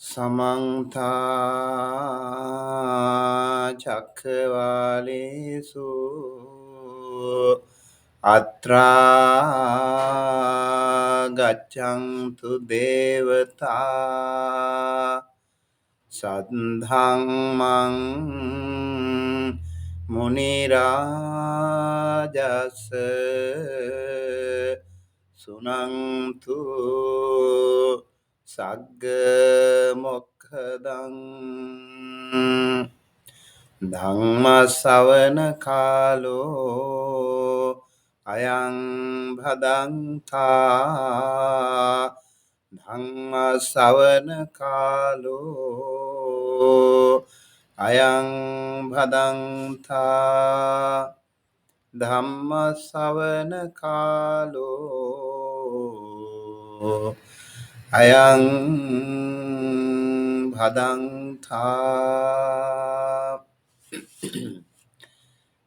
Samantha Chakravalesu Atra Gachantu Devata Sadhangmang Munirajasa Sunantu Sagga Mokkadang Dhamma Savana Kalo Ayang Bhadanta Dhamma Savana Kalo Ayang Bhadanta Dhamma Savana Kalo Ayang Bhadanta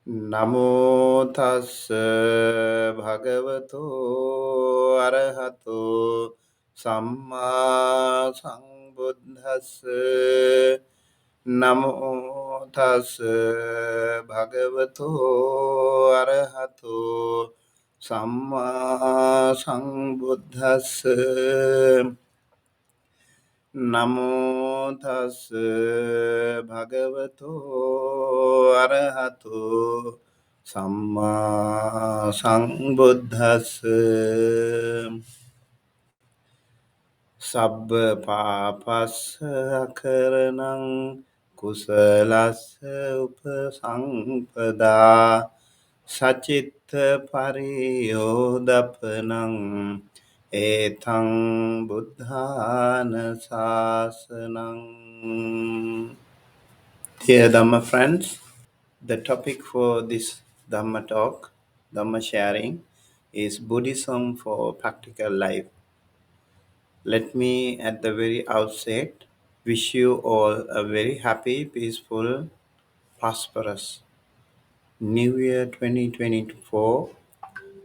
Namo tassa bhagavato arahato samma sambuddhassa. Namo tassa bhagavato arahato samma sambuddhassa. Namo tassa bhagavato arahato samma sambuddhassa. Sabba papassa karanang kusalassa upasampada sacitta pariyodapanang etang buddhana sasanang. Dear Dhamma friends, the topic for this Dhamma talk, Dhamma sharing, is Buddhism for practical life. Let me at the very outset wish you all a very happy, peaceful, prosperous New Year 2024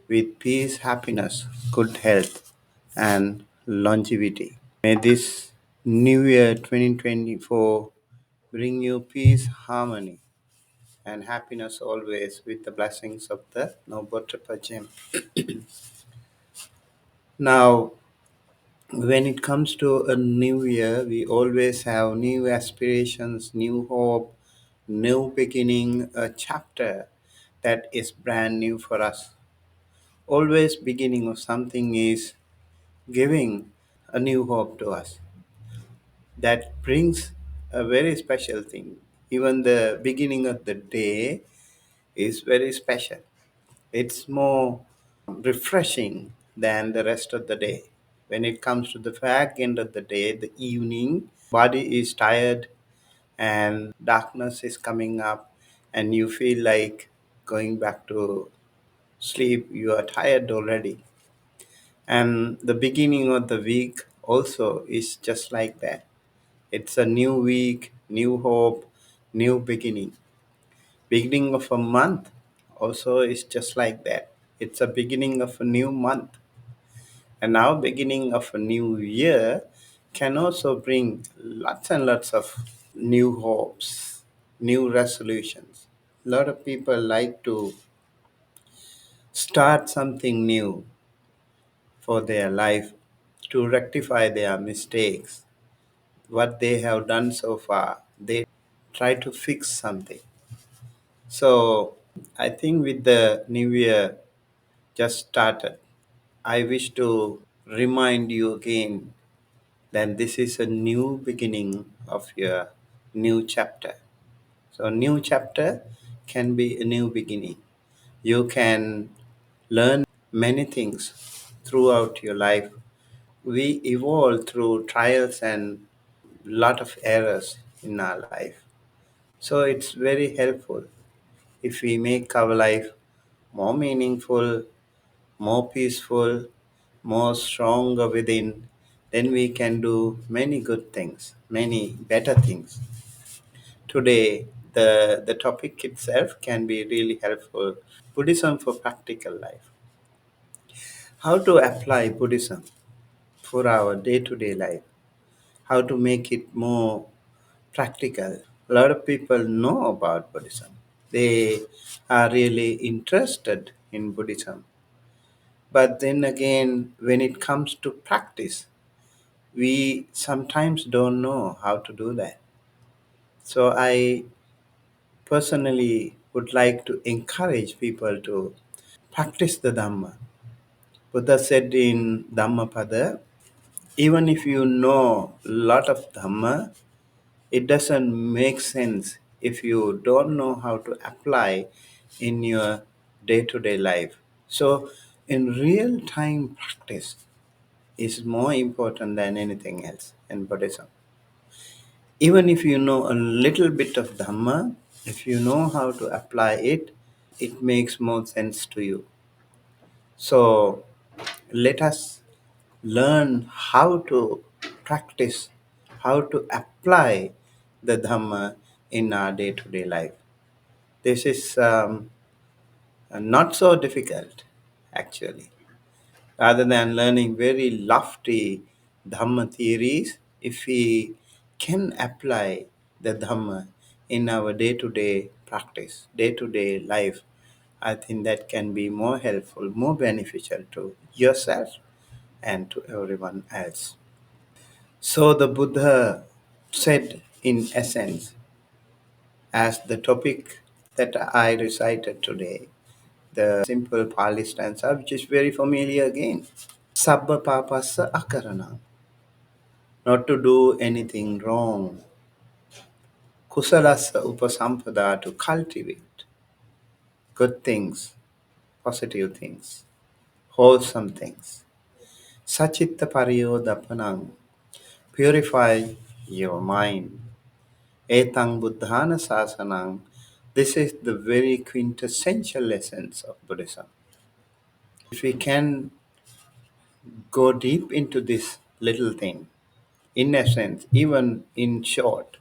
with peace, happiness, good health, and longevity. May this New Year 2024 bring you peace, harmony, and happiness always with the blessings of the Noble Triple Gem. Now, when it comes to a new year, we always have new aspirations, new hope, new beginning, a chapter that is brand new for us. Always beginning of something is giving a new hope to us. That brings a very special thing. Even the beginning of the day is very special. It's more refreshing than the rest of the day. When it comes to the back end of the day, the evening, body is tired and darkness is coming up and you feel like going back to sleep. You are tired already. And the beginning of the week also is just like that. It's a new week, new hope, new beginning. Beginning of a month also is just like that. It's a beginning of a new month. And now beginning of a new year can also bring lots and lots of new hopes, new resolutions. A lot of people like to start something new for their life to rectify their mistakes. What they have done so far, they try to fix something. So I think with the new year just started, I wish to remind you again that this is a new beginning of your new chapter. So new chapter can be a new beginning. You can learn many things throughout your life. We evolve through trials and lot of errors in our life. So it's very helpful if we make our life more meaningful, more peaceful, more stronger within, then we can do many good things, many better things. Today, the topic itself can be really helpful. Buddhism for practical life. How to apply Buddhism for our day-to-day life. how to make it more practical. A lot of people know about Buddhism. They are really interested in Buddhism. But then again, when it comes to practice, we sometimes don't know how to do that. So I personally would like to encourage people to practice the Dhamma. Buddha said in Dhammapada, even if you know a lot of Dhamma, it doesn't make sense if you don't know how to apply in your day-to-day life. So in real time practice is more important than anything else in Buddhism. Even if you know a little bit of Dhamma, if you know how to apply it, it makes more sense to you. So let us learn how to practice, how to apply the Dhamma in our day to day life. This is not so difficult, actually. Rather than learning very lofty Dhamma theories, if we can apply the Dhamma in our day to day practice, day to day life, I think that can be more helpful, more beneficial to yourself and to everyone else. So the Buddha said, in essence, as the topic that I recited today, the simple Pāli stanza, which is very familiar again. Sabba papasa akarana, not to do anything wrong. Kusalasa upasampada, to cultivate good things, positive things, wholesome things. Sachitta pariyodapanam, purify your mind. Etang buddhana sasanam, this is the very quintessential essence of Buddhism. If we can go deep into this little thing, in essence, even in short,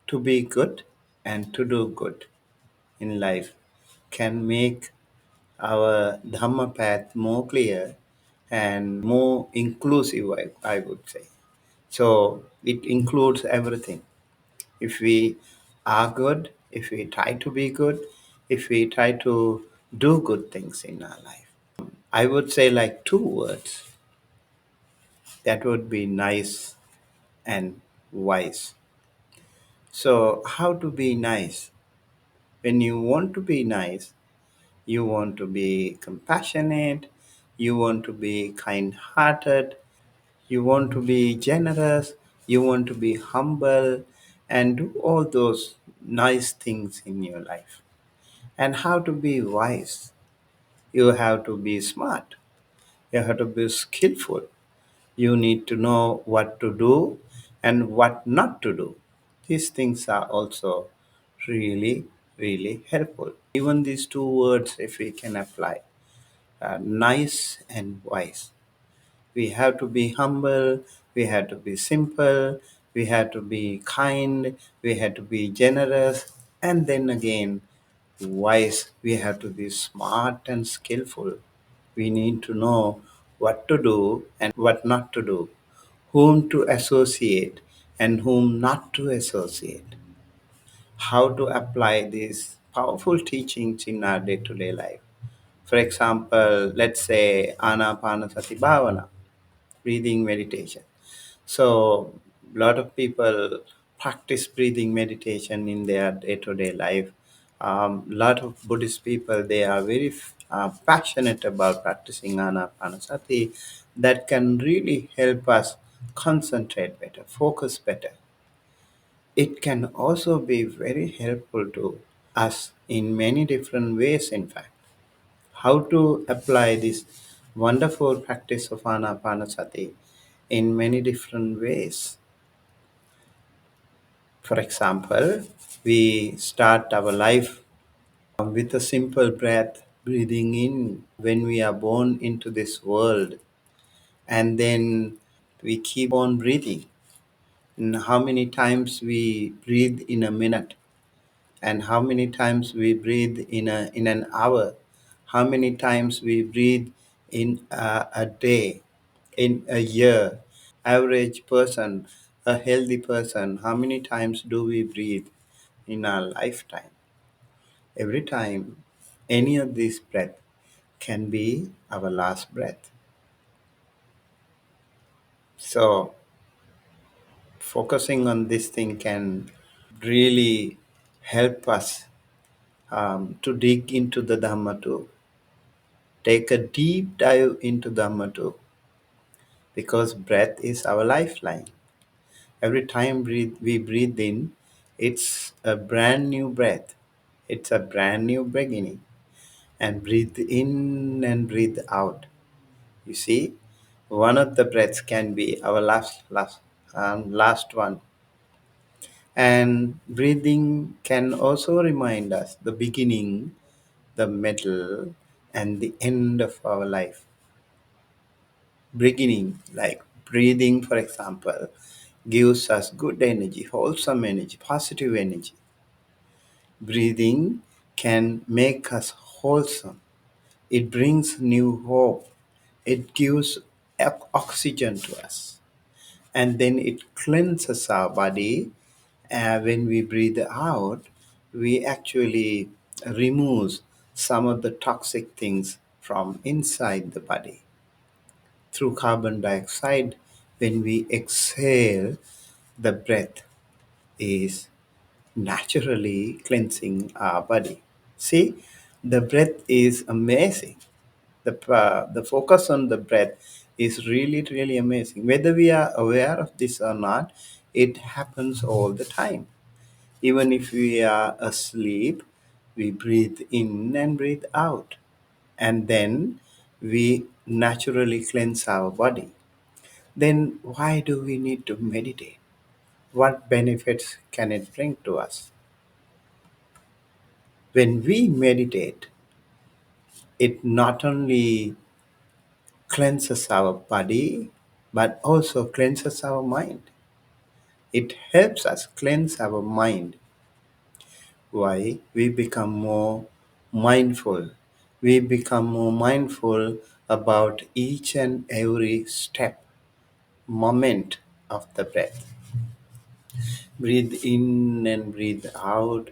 to be good and to do good in life can make our Dhamma path more clear and more inclusive, I would say. So it includes everything. If we are good, if we try to be good, if we try to do good things in our life. I would say like two words that would be nice and wise. So, how to be nice? When you want to be nice, you want to be compassionate, you want to be kind hearted, you want to be generous, you want to be humble, and do all those nice things in your life. And how to be wise? You have to be smart, you have to be skillful, you need to know what to do and what not to do. These things are also really, really helpful. Even these two words, if we can apply, nice and wise. We have to be humble, we have to be simple, we have to be kind, we have to be generous, and then again, wise. We have to be smart and skillful. We need to know what to do and what not to do, whom to associate and whom not to associate, how to apply these powerful teachings in our day to day life. For example, let's say Ānāpānasati Bhavana, breathing meditation. So, a lot of people practice breathing meditation in their day-to-day life. A lot of Buddhist people, they are very passionate about practicing Anapanasati. That can really help us concentrate better, focus better. It can also be very helpful to us in many different ways, in fact. How to apply this wonderful practice of Anapanasati in many different ways. For example, we start our life with a simple breath, breathing in when we are born into this world, and then we keep on breathing. And how many times we breathe in a minute, and how many times we breathe in an hour, how many times we breathe in a day, in a year. Average person a healthy person, how many times do we breathe in our lifetime? Every time, any of these breath can be our last breath. So, focusing on this thing can really help us to dig into the Dhamma too. Take a deep dive into Dhamma too, because breath is our lifeline. Every time we breathe in, it's a brand new breath. It's a brand new beginning. And breathe in and breathe out. You see, one of the breaths can be our last one. And breathing can also remind us the beginning, the middle, and the end of our life. Beginning, like breathing, for example, gives us good energy, wholesome energy, positive energy. Breathing can make us wholesome. It brings new hope. It gives oxygen to us. And then it cleanses our body. When we breathe out, we actually remove some of the toxic things from inside the body. Through carbon dioxide, when we exhale, the breath is naturally cleansing our body. See, the breath is amazing. The focus on the breath is really, really amazing. Whether we are aware of this or not, it happens all the time. Even if we are asleep, we breathe in and breathe out. And then we naturally cleanse our body. Then why do we need to meditate? What benefits can it bring to us? When we meditate, it not only cleanses our body, but also cleanses our mind. It helps us cleanse our mind. Why? We become more mindful. We become more mindful about each and every step, moment of the breath. Breathe in and breathe out.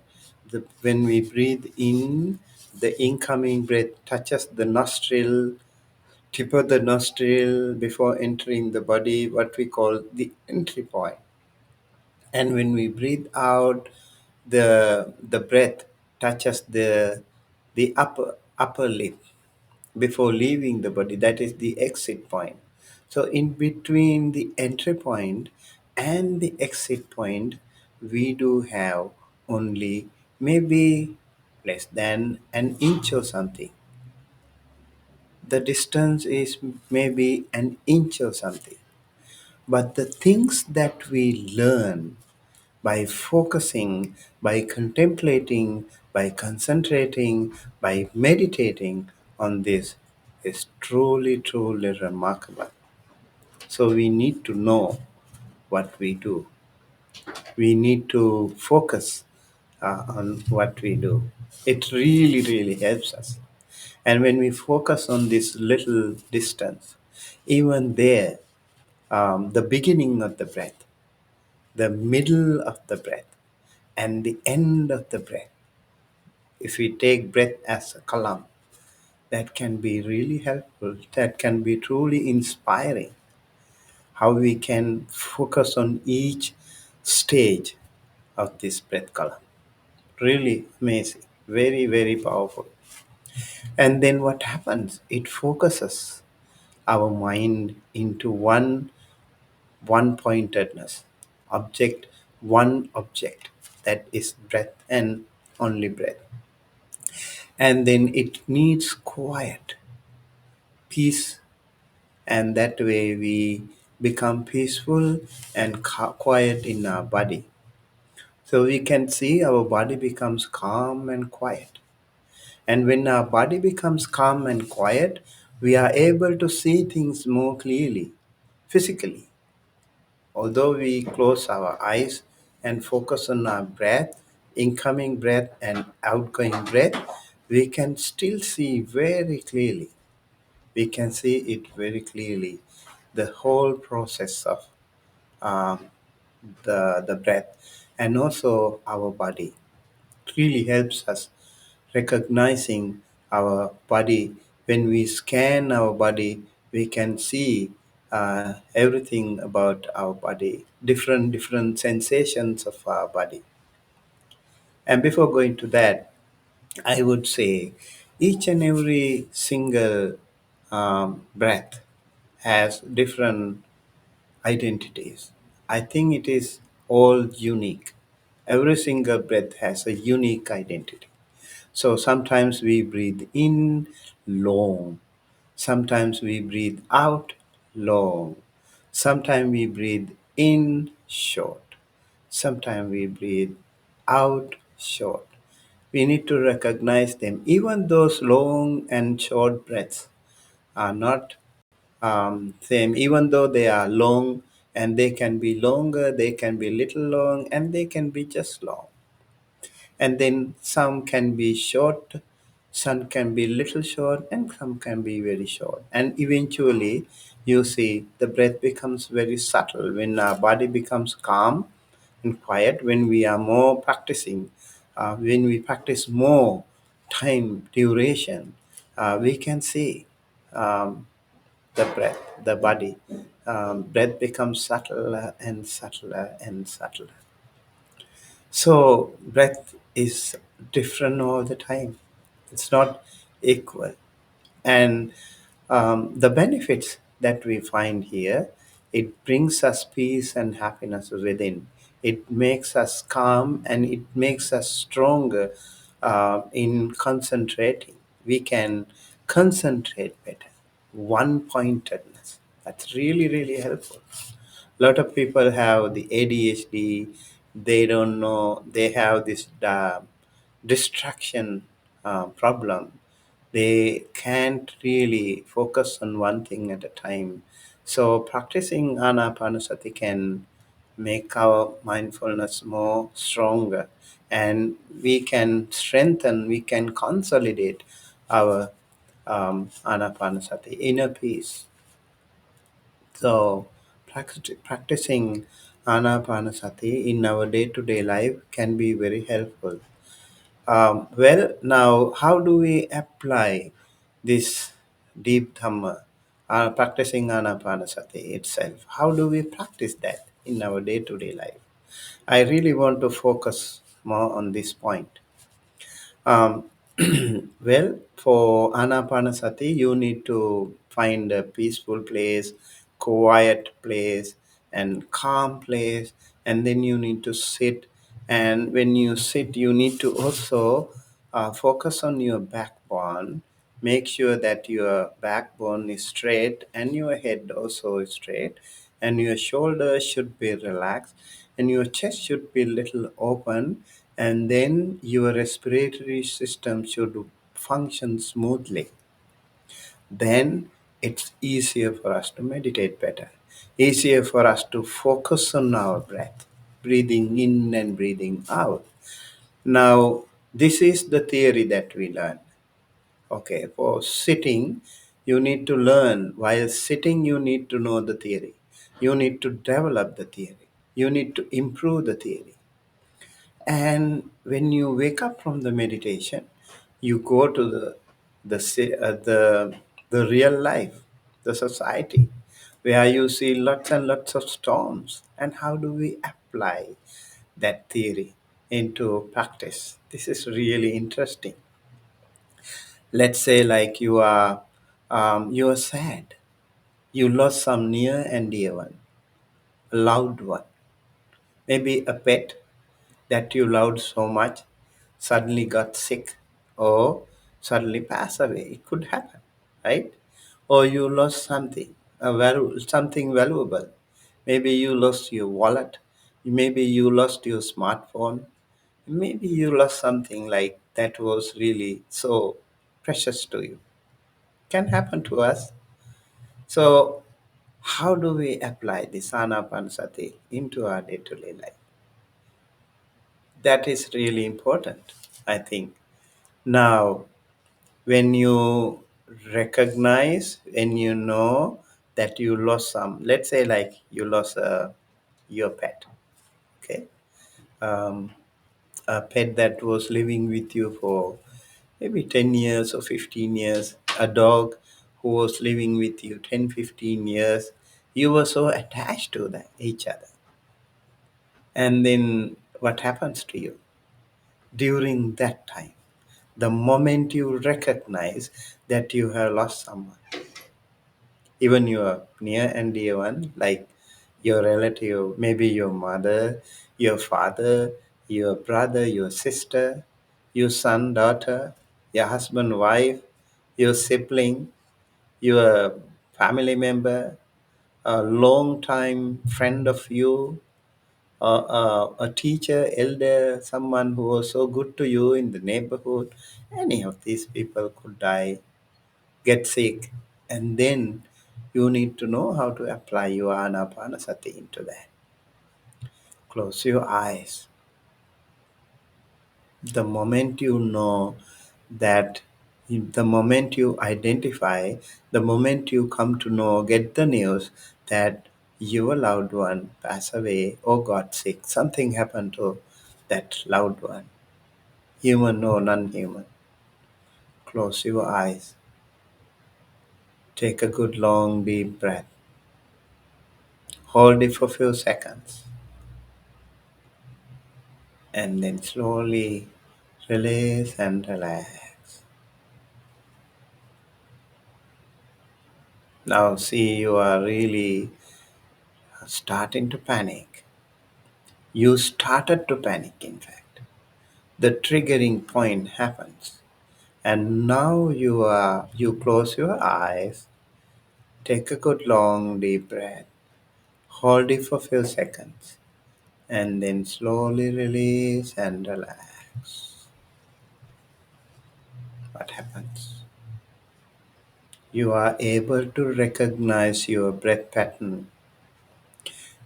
When we breathe in, the incoming breath touches the nostril, tip of the nostril before entering the body, what we call the entry point. And when we breathe out, the breath touches the upper lip before leaving the body. That is the exit point. So in between the entry point and the exit point, we do have only maybe less than an inch or something. The distance is maybe an inch or something. But the things that we learn by focusing, by contemplating, by concentrating, by meditating on this is truly, truly remarkable. So we need to know what we do. We need to focus on what we do. It really, really helps us. And when we focus on this little distance, even there, the beginning of the breath, the middle of the breath, and the end of the breath, if we take breath as a column, that can be really helpful, that can be truly inspiring, how we can focus on each stage of this breath column. Really amazing, very, very powerful. And then what happens? It focuses our mind into one pointedness, object, one object, that is breath and only breath. And then it needs quiet, peace, and that way we become peaceful and quiet in our body. So we can see our body becomes calm and quiet. And when our body becomes calm and quiet, we are able to see things more clearly, physically. Although we close our eyes and focus on our breath, incoming breath and outgoing breath, we can still see very clearly. We can see it very clearly. The whole process of um, the breath, and also our body. It really helps us recognizing our body. When we scan our body, we can see everything about our body, different sensations of our body. And before going to that, I would say each and every single breath has different identities. I think it is all unique. Every single breath has a unique identity. So sometimes we breathe in long, sometimes we breathe out long, sometimes we breathe in short, sometimes we breathe out short. We need to recognize them. Even those long and short breaths are not same, even though they are long, and they can be longer, they can be little long, and they can be just long. And then some can be short, some can be little short, and some can be very short. And eventually, you see, the breath becomes very subtle when our body becomes calm and quiet. When we are more practicing, when we practice more time duration, we can see um, the breath, the body. Breath becomes subtler and subtler and subtler. So breath is different all the time. It's not equal. And the benefits that we find here, it brings us peace and happiness within. It makes us calm and it makes us stronger in concentrating. We can concentrate better. One pointedness. That's really, really helpful. Lot of people have the ADHD. They don't know they have this distraction problem. They can't really focus on one thing at a time. So practicing Ānāpānasati can make our mindfulness more stronger, and we can strengthen, we can consolidate our Ānāpānasati inner peace. So, practicing Anapanasati in our day to day life can be very helpful. Well, now, how do we apply this deep Dhamma, practicing Anapanasati itself? How do we practice that in our day to day life? I really want to focus more on this point. Um, well, for Anapanasati, you need to find a peaceful place, quiet place, and calm place, and then you need to sit. And when you sit, you need to also focus on your backbone. Make sure that your backbone is straight and your head also is straight, and your shoulders should be relaxed, and your chest should be little open, and then your respiratory system should function smoothly. Then it's easier for us to meditate better, easier for us to focus on our breath, breathing in and breathing out. Now, this is the theory that we learn. Okay, for sitting, you need to learn. While sitting, you need to know the theory. You need to develop the theory. You need to improve the theory. And when you wake up from the meditation, you go to the real life, the society, where you see lots and lots of storms. And how do we apply that theory into practice? This is really interesting. Let's say, like you are sad. You lost some near and dear one, a loved one, maybe a pet that you loved so much suddenly got sick or suddenly passed away. It could happen, right? Or you lost something, something valuable. Maybe you lost your wallet. Maybe you lost your smartphone. Maybe you lost something like that was really so precious to you. Can happen to us. So, how do we apply this Anapanasati into our day-to-day life? That is really important, I think. Now, when you recognize, when you know that you lost some, let's say like you lost your pet. um, a pet that was living with you for maybe 10 years or 15 years, a dog who was living with you 10, 15 years. You were so attached to each other. And then what happens to you during that time? The moment you recognize that you have lost someone, even your near and dear one, like your relative, maybe your mother, your father, your brother, your sister, your son, daughter, your husband, wife, your sibling, your family member, a long time friend of you, a teacher, elder, someone who was so good to you in the neighborhood. Any of these people could die, get sick, and then you need to know how to apply your Ānāpānasati into that. Close your eyes. The moment you know that, the moment you identify, the moment you come to know, get the news that your loved one passed away or got sick, something happened to that loved one, human or non-human, close your eyes. Take a good long deep breath. Hold it for a few seconds and then slowly release and relax. Now see, you are really starting to panic. You started to panic, in fact. The triggering point happens. And now you close your eyes, take a good long deep breath, hold it for a few seconds, and then slowly release and relax. What happens? You are able to recognize your breath pattern.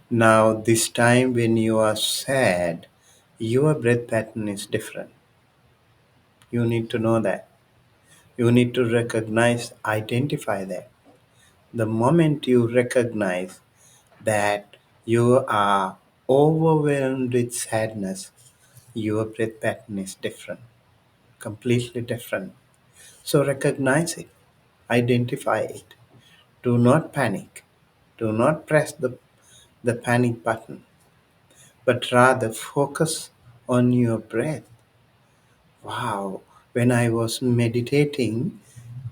Now, this time when you are sad, your breath pattern is different. You need to know that. You need to recognize, identify that. The moment you recognize that you are overwhelmed with sadness, your breath pattern is different, completely different. So recognize it, identify it. Do not panic. Do not press the panic button, but rather focus on your breath. Wow, when I was meditating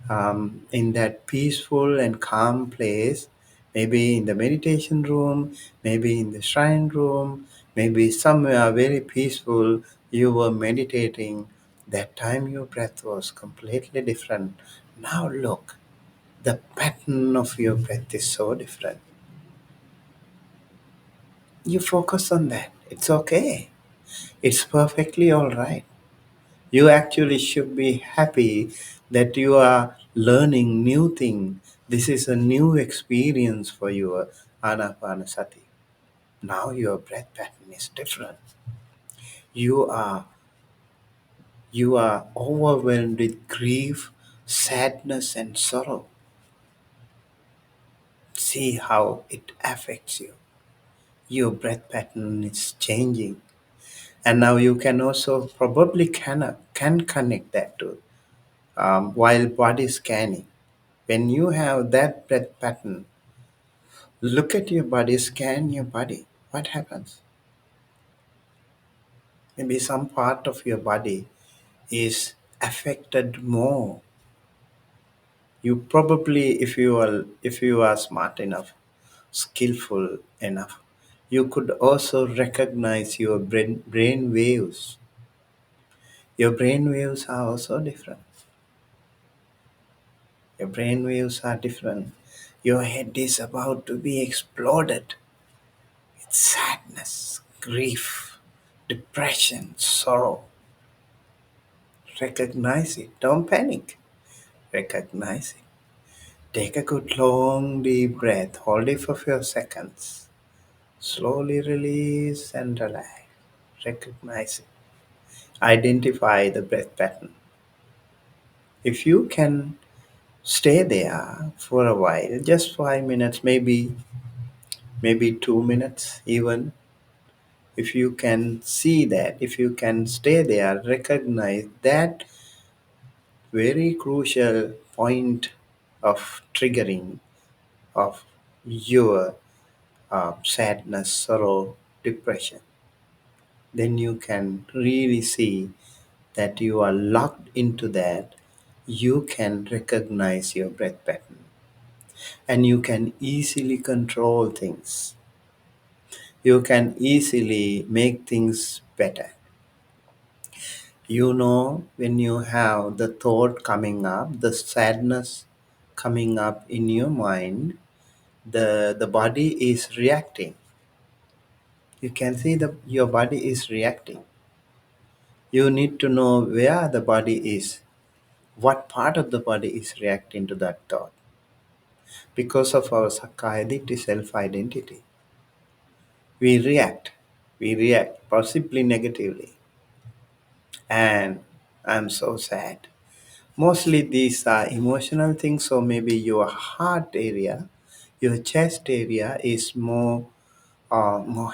in that peaceful and calm place, maybe in the meditation room, maybe in the shrine room, maybe somewhere very peaceful, you were meditating. That time your breath was completely different. Now look, the pattern of your breath is so different. You focus on that. It's okay. It's perfectly all right. You actually should be happy that you are learning new thing. This is a new experience for your Anapanasati. Now your breath pattern is different. You are you are overwhelmed with grief, sadness and sorrow. See how it affects you. Your breath pattern is changing. And now you can also probably can connect that to while body scanning. When you have that breath pattern, look at your body, scan your body. What happens? Maybe some part of your body is affected more. You probably, if you are smart enough, skillful enough, you could also recognize your brain waves. Your brain waves are also different. Your brain waves are different. Your head is about to be exploded. It's sadness, grief, depression, sorrow. Recognize it. Don't panic. Recognize it. Take a good long deep breath. Hold it for a few seconds. Slowly release and relax. Recognize it. Identify the breath pattern. If you can stay there for a while, just 5 minutes, maybe 2 minutes even, If you can see that, if you can stay there, recognize that very crucial point of triggering of your sadness, sorrow, depression, then you can really see that you are locked into that. You can recognize your breath pattern and you can easily control things. You can easily make things better. You know, when you have the thought coming up, the sadness coming up in your mind, the body is reacting. You can see your body is reacting. You need to know where the body is, what part of the body is reacting to that thought. Because of our Sakkaya self-identity, we react. We react possibly negatively. And I'm so sad. Mostly these are emotional things, so maybe your heart area, your chest area is more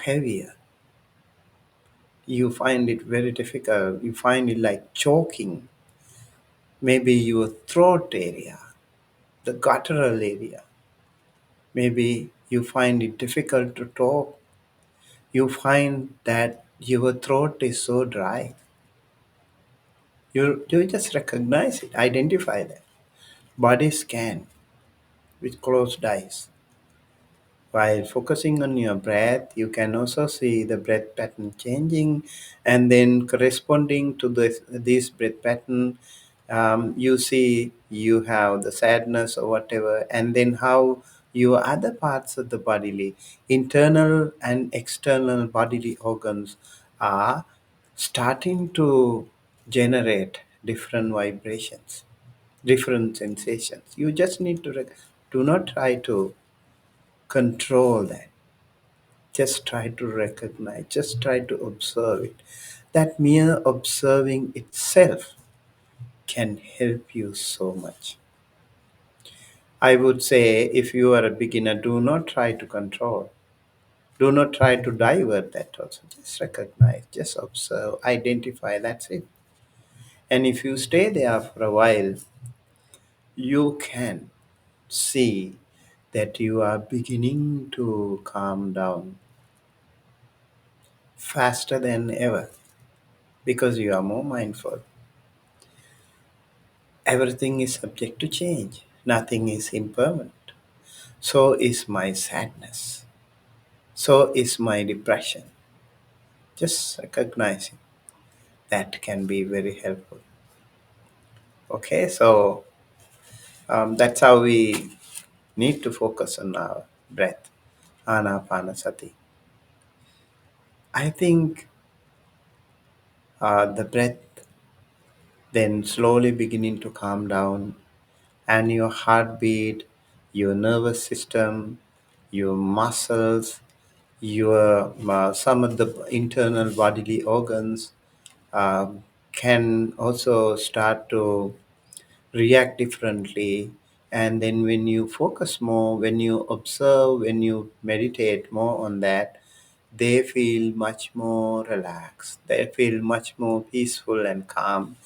heavier. You find it very difficult. You find it like choking. Maybe your throat area, the guttural area. Maybe you find it difficult to talk. You find that your throat is so dry. You just recognize it, identify that. Body scan with closed eyes. While focusing on your breath, you can also see the breath pattern changing, and then corresponding to this breath pattern, you see you have the sadness or whatever, and then how your other parts of the bodily, internal and external bodily organs, are starting to generate different vibrations, different sensations. You just need to do not try to control that. Just try to recognize, just try to observe it. That mere observing itself can help you so much. I would say if you are a beginner, do not try to control. Do not try to divert that also. Just recognize, just observe, identify, that's it. And if you stay there for a while, you can see that you are beginning to calm down faster than ever because you are more mindful. Everything is subject to change. Nothing is impermanent. So is my sadness. So is my depression. Just recognizing that can be very helpful. Okay, so that's how we need to focus on our breath, Ānāpānasati. I think the breath then slowly beginning to calm down, and your heartbeat, your nervous system, your muscles, your some of the internal bodily organs can also start to react differently. And then when you focus more, when you observe, when you meditate more on that, they feel much more relaxed, they feel much more peaceful and calm,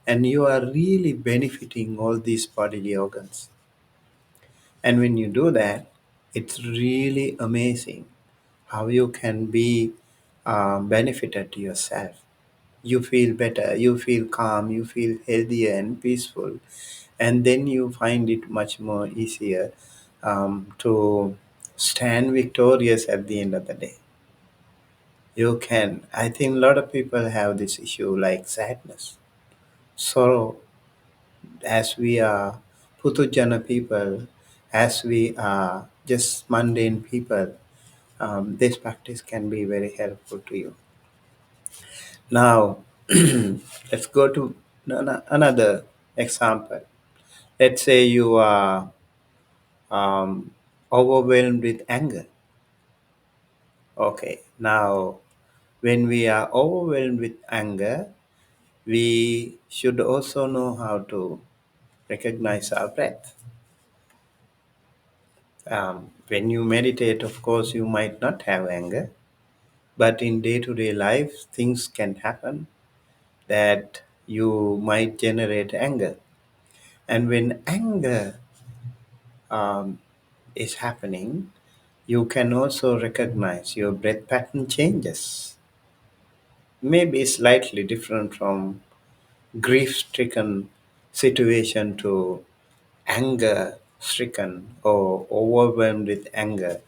and you are really benefiting all these bodily organs. And when you do that, it's really amazing how you can be benefited to yourself. You feel better, you feel calm, you feel healthier and peaceful, and then you find it much more easier to stand victorious at the end of the day. You can. I think a lot of people have this issue like sadness, sorrow, as we are Putujana people, as we are just mundane people. This practice can be very helpful to you. Now, let's go to another example. Let's say you are um, overwhelmed with anger. Okay, now when we are overwhelmed with anger, we should also know how to recognize our breath. When you meditate, of course, you might not have anger, But in day-to-day life, things can happen that you might generate anger. And when anger is happening, you can also recognize your breath pattern changes. Maybe slightly different from grief stricken situation to anger stricken or overwhelmed with anger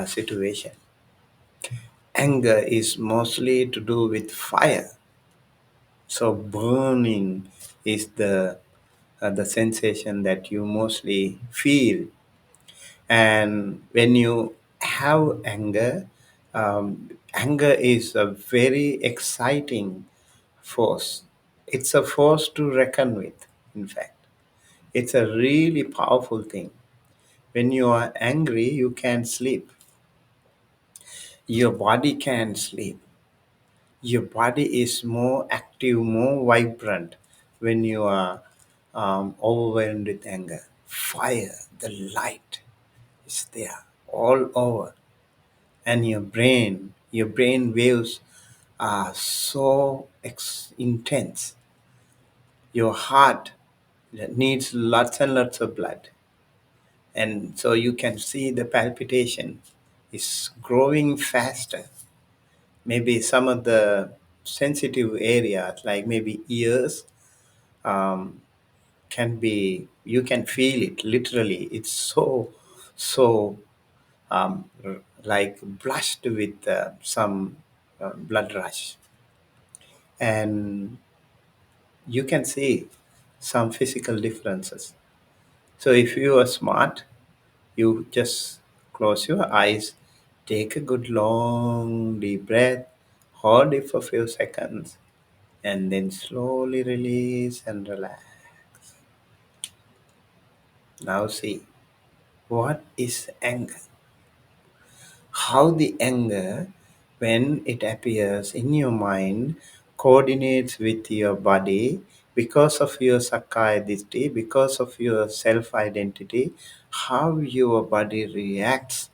situation. Anger is mostly to do with fire. So burning is the sensation that you mostly feel. And when you have anger, anger is a very exciting force. It's a force to reckon with, in fact. It's a really powerful thing. When you are angry, you can't sleep. Your body can't sleep. Your body is more active, more vibrant when you are overwhelmed with anger. Fire, the light is there all over. And your brain waves are so intense. Your heart needs lots and lots of blood. And so you can see the palpitation is growing faster. Maybe some of the sensitive areas, like maybe ears, um, can be, you can feel it literally. It's so like blushed with some blood rush. And you can see some physical differences. So if you are smart, you just close your eyes, take a good long deep breath, hold it for a few seconds, and then slowly release and relax. Now see, what is anger? How the anger, when it appears in your mind, coordinates with your body because of your sakkaya because of your self identity, how your body reacts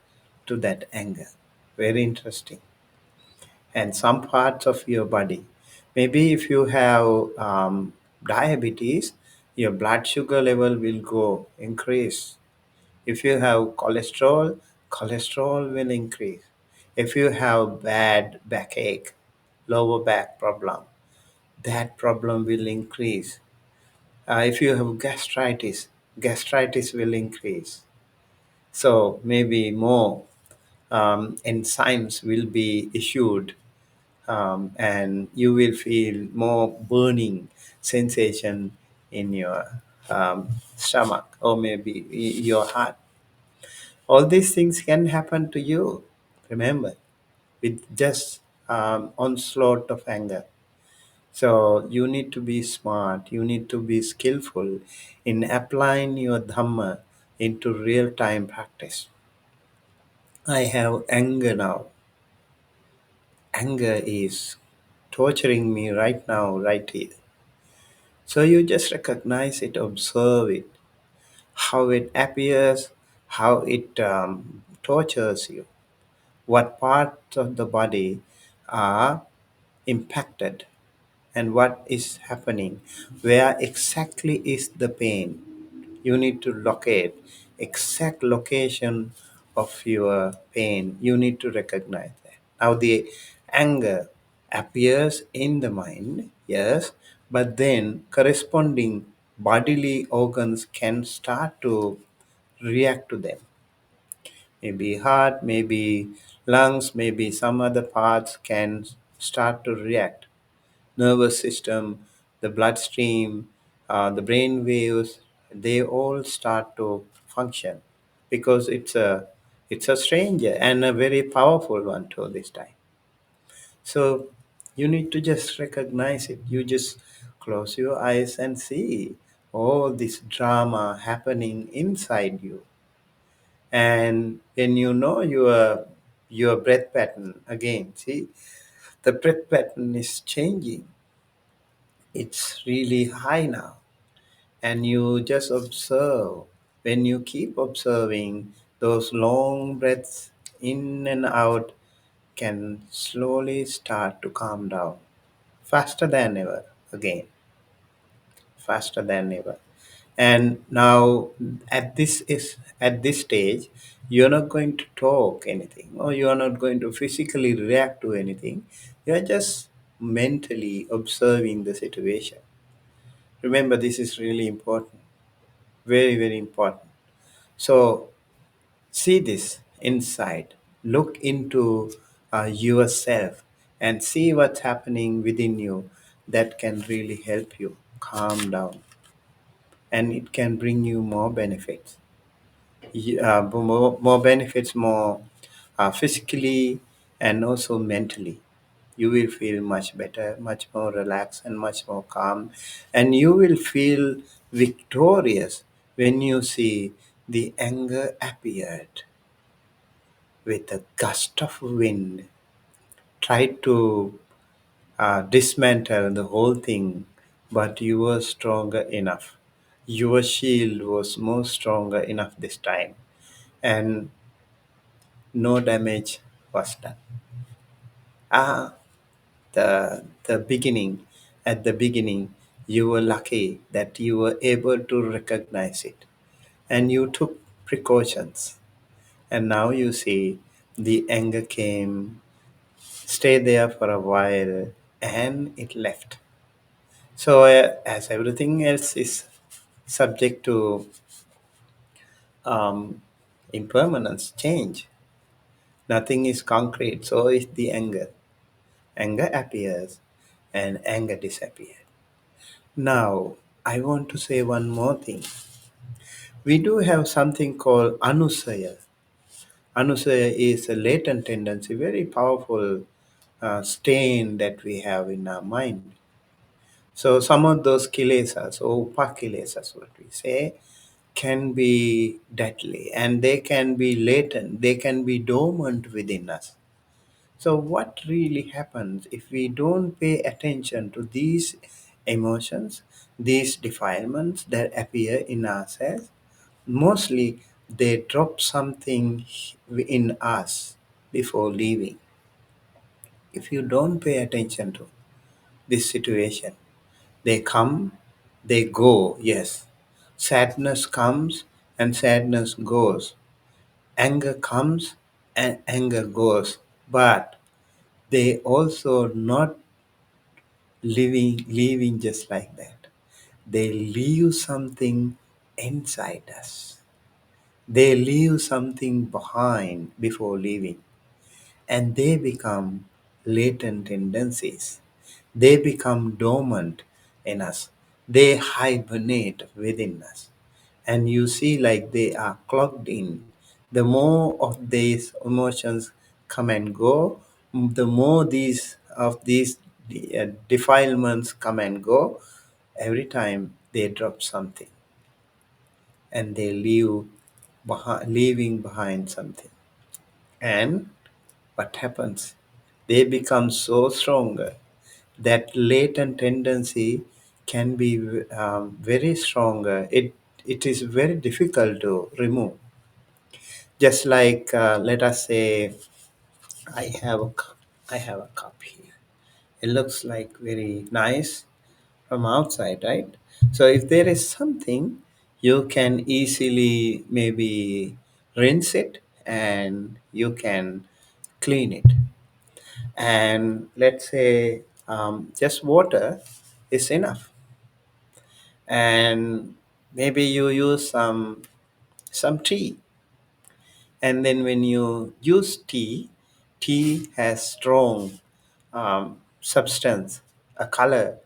to that anger. Very interesting. And some parts of your body. Maybe if you have diabetes, your blood sugar level will go increase. If you have cholesterol, cholesterol will increase. If you have bad backache, lower back problem, that problem will increase. If you have gastritis, gastritis will increase. So maybe more enzymes will be issued, and you will feel more burning sensation in your stomach or maybe your heart. All these things can happen to you, remember, with just onslaught of anger. So you need to be smart, you need to be skillful in applying your Dhamma into real time practice. I have anger now. Anger is torturing me right now, right here. So you just recognize it, observe it, how it appears, how it tortures you, what parts of the body are impacted, and what is happening, where exactly is the pain. You need to locate exact location of your pain. You need to recognize that. Now the anger appears in the mind, yes, but then corresponding bodily organs can start to react to them. Maybe heart, maybe lungs, maybe some other parts can start to react. Nervous system, the bloodstream, the brain waves, they all start to function because it's a stranger and a very powerful one too this time. So you need to just recognize it. You just close your eyes and see all this drama happening inside you. And when you know your breath pattern again, see, the breath pattern is changing. It's really high now. And you just observe. When you keep observing those long breaths in and out can slowly start to calm down faster than ever again, faster than ever. And now at this stage, you're not going to talk anything, or you're not going to physically react to anything. You're just mentally observing the situation. Remember, this is really important, very, very important. So see this inside, look into yourself, and see what's happening within you that can really help you calm down, and it can bring you more benefits. More benefits, more physically and also mentally. You will feel much better, much more relaxed, and much more calm. And you will feel victorious when you see the anger appeared with a gust of wind. Try to dismantle the whole thing, but you were stronger enough. Your shield was more stronger enough this time, and no damage was done. Ah, the beginning, at the beginning, you were lucky that you were able to recognize it, and you took precautions. And now you see the anger came, stayed there for a while, and it left. So, as everything else is subject to um, impermanence, change, nothing is concrete. So is the anger. Anger appears and anger disappears. Now, I want to say one more thing. We do have something called anusaya. Anusaya is a latent tendency, very powerful stain that we have in our mind. So some of those kilesas or upakilesas, what we say, can be deadly, and they can be latent, they can be dormant within us. So, what really happens if we don't pay attention to these emotions, these defilements that appear in ourselves? Mostly, they drop something in us before leaving. If you don't pay attention to this situation, they come, they go, yes. Sadness comes and sadness goes. Anger comes and anger goes. But they also not living just like that. They leave something inside us. They leave something behind before leaving, and they become latent tendencies. They become dormant in us. They hibernate within us. And you see, like they are clogged in. The more of these emotions come and go, the more these defilements come and go. Every time they drop something, and they leaving behind something. And what happens? They become so stronger that latent tendency can be very stronger. It is very difficult to remove. Just like let us say, I have a cup. I have a cup here. It looks like very nice from outside, right? So if there is something, you can easily maybe rinse it and you can clean it. And let's say just water is enough, and maybe you use some tea, and then when you use tea has strong substance, a color,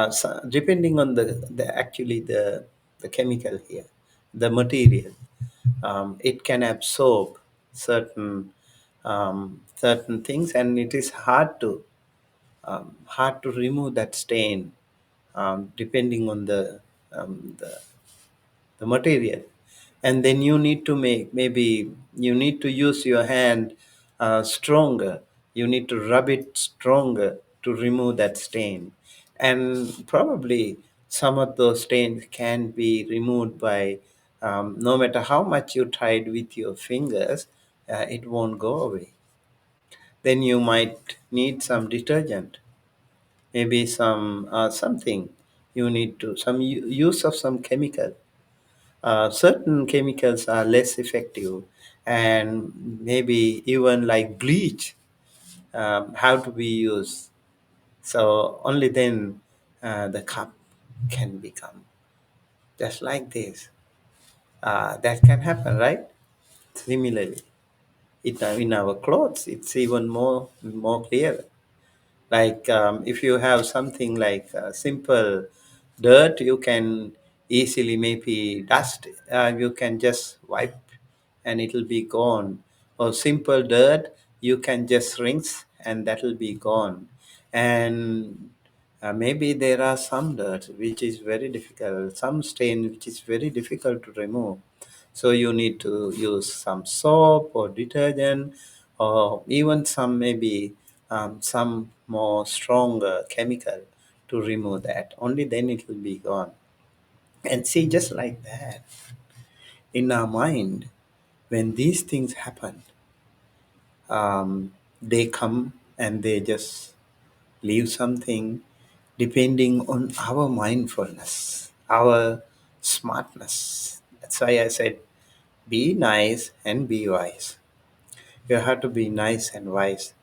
so depending on the actually the chemical here, the material, it can absorb certain things, and it is hard to remove that stain, depending on the material. And then you need to maybe you need to use your hand stronger. You need to rub it stronger to remove that stain. And probably some of those stains can be removed by no matter how much you tried with your fingers, it won't go away. then you might need some detergent, maybe some something you need to, some use of some chemical. Certain chemicals are less effective, and maybe even like bleach have to be used. So only then the cup can become just like this. That can happen, right? Similarly, in our clothes, it's even more clear. Like if you have something like simple dirt, you can easily, maybe dust, you can just wipe and it'll be gone. Or simple dirt, you can just rinse and that'll be gone. And maybe there are some dirt which is very difficult, some stain which is very difficult to remove. So you need to use some soap or detergent, or even some, maybe some more stronger chemical to remove that. Only then it will be gone. And see, just like that, in our mind, when these things happen, they come and they just leave something depending on our mindfulness, our smartness. That's why I said, be nice and be wise. You have to be nice and wise,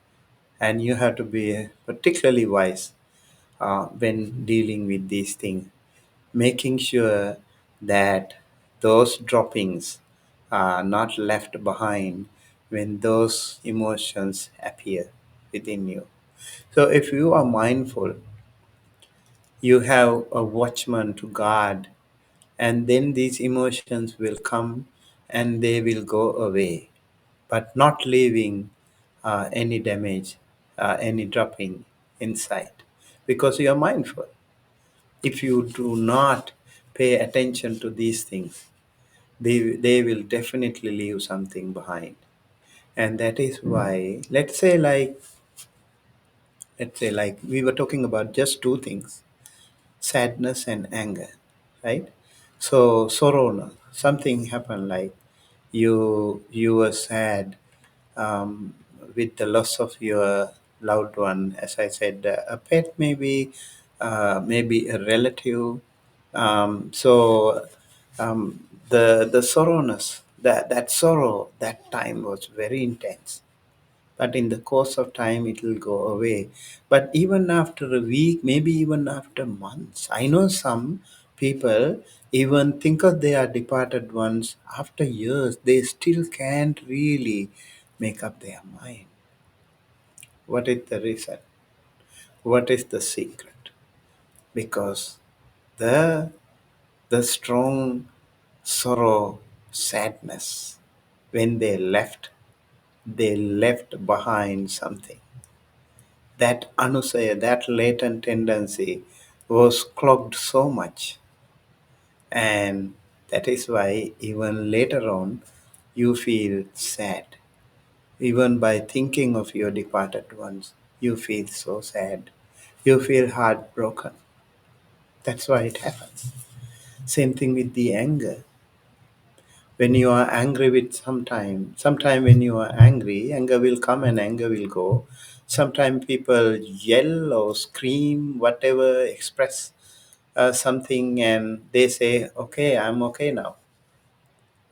and you have to be particularly wise when dealing with these things, making sure that those droppings are not left behind when those emotions appear within you. So, if you are mindful, you have a watchman to guard, and then these emotions will come and they will go away, but not leaving any damage, any dropping inside, because you are mindful. If you do not pay attention to these things, they will definitely leave something behind. And that is why, let's say like we were talking about just two things, sadness and anger, right? So sorrow, no, something happened, like you were sad with the loss of your loved one, as I said, a pet, maybe, maybe a relative. So the sorrowness, that sorrow, that time was very intense, but in the course of time it will go away. But even after a week, maybe even after months, I know some people even think of their departed ones after years, they still can't really make up their mind. What is the reason? What is the secret? Because the the strong sorrow, sadness, when they left behind something. That anusaya, that latent tendency was clogged so much. And that is why even later on you feel sad. Even by thinking of your departed ones, you feel so sad. You feel heartbroken. That's why it happens. Same thing with the anger. When you are angry with sometime when you are angry, anger will come and anger will go. Sometimes people yell or scream, whatever, express something, and they say, okay, I'm okay now.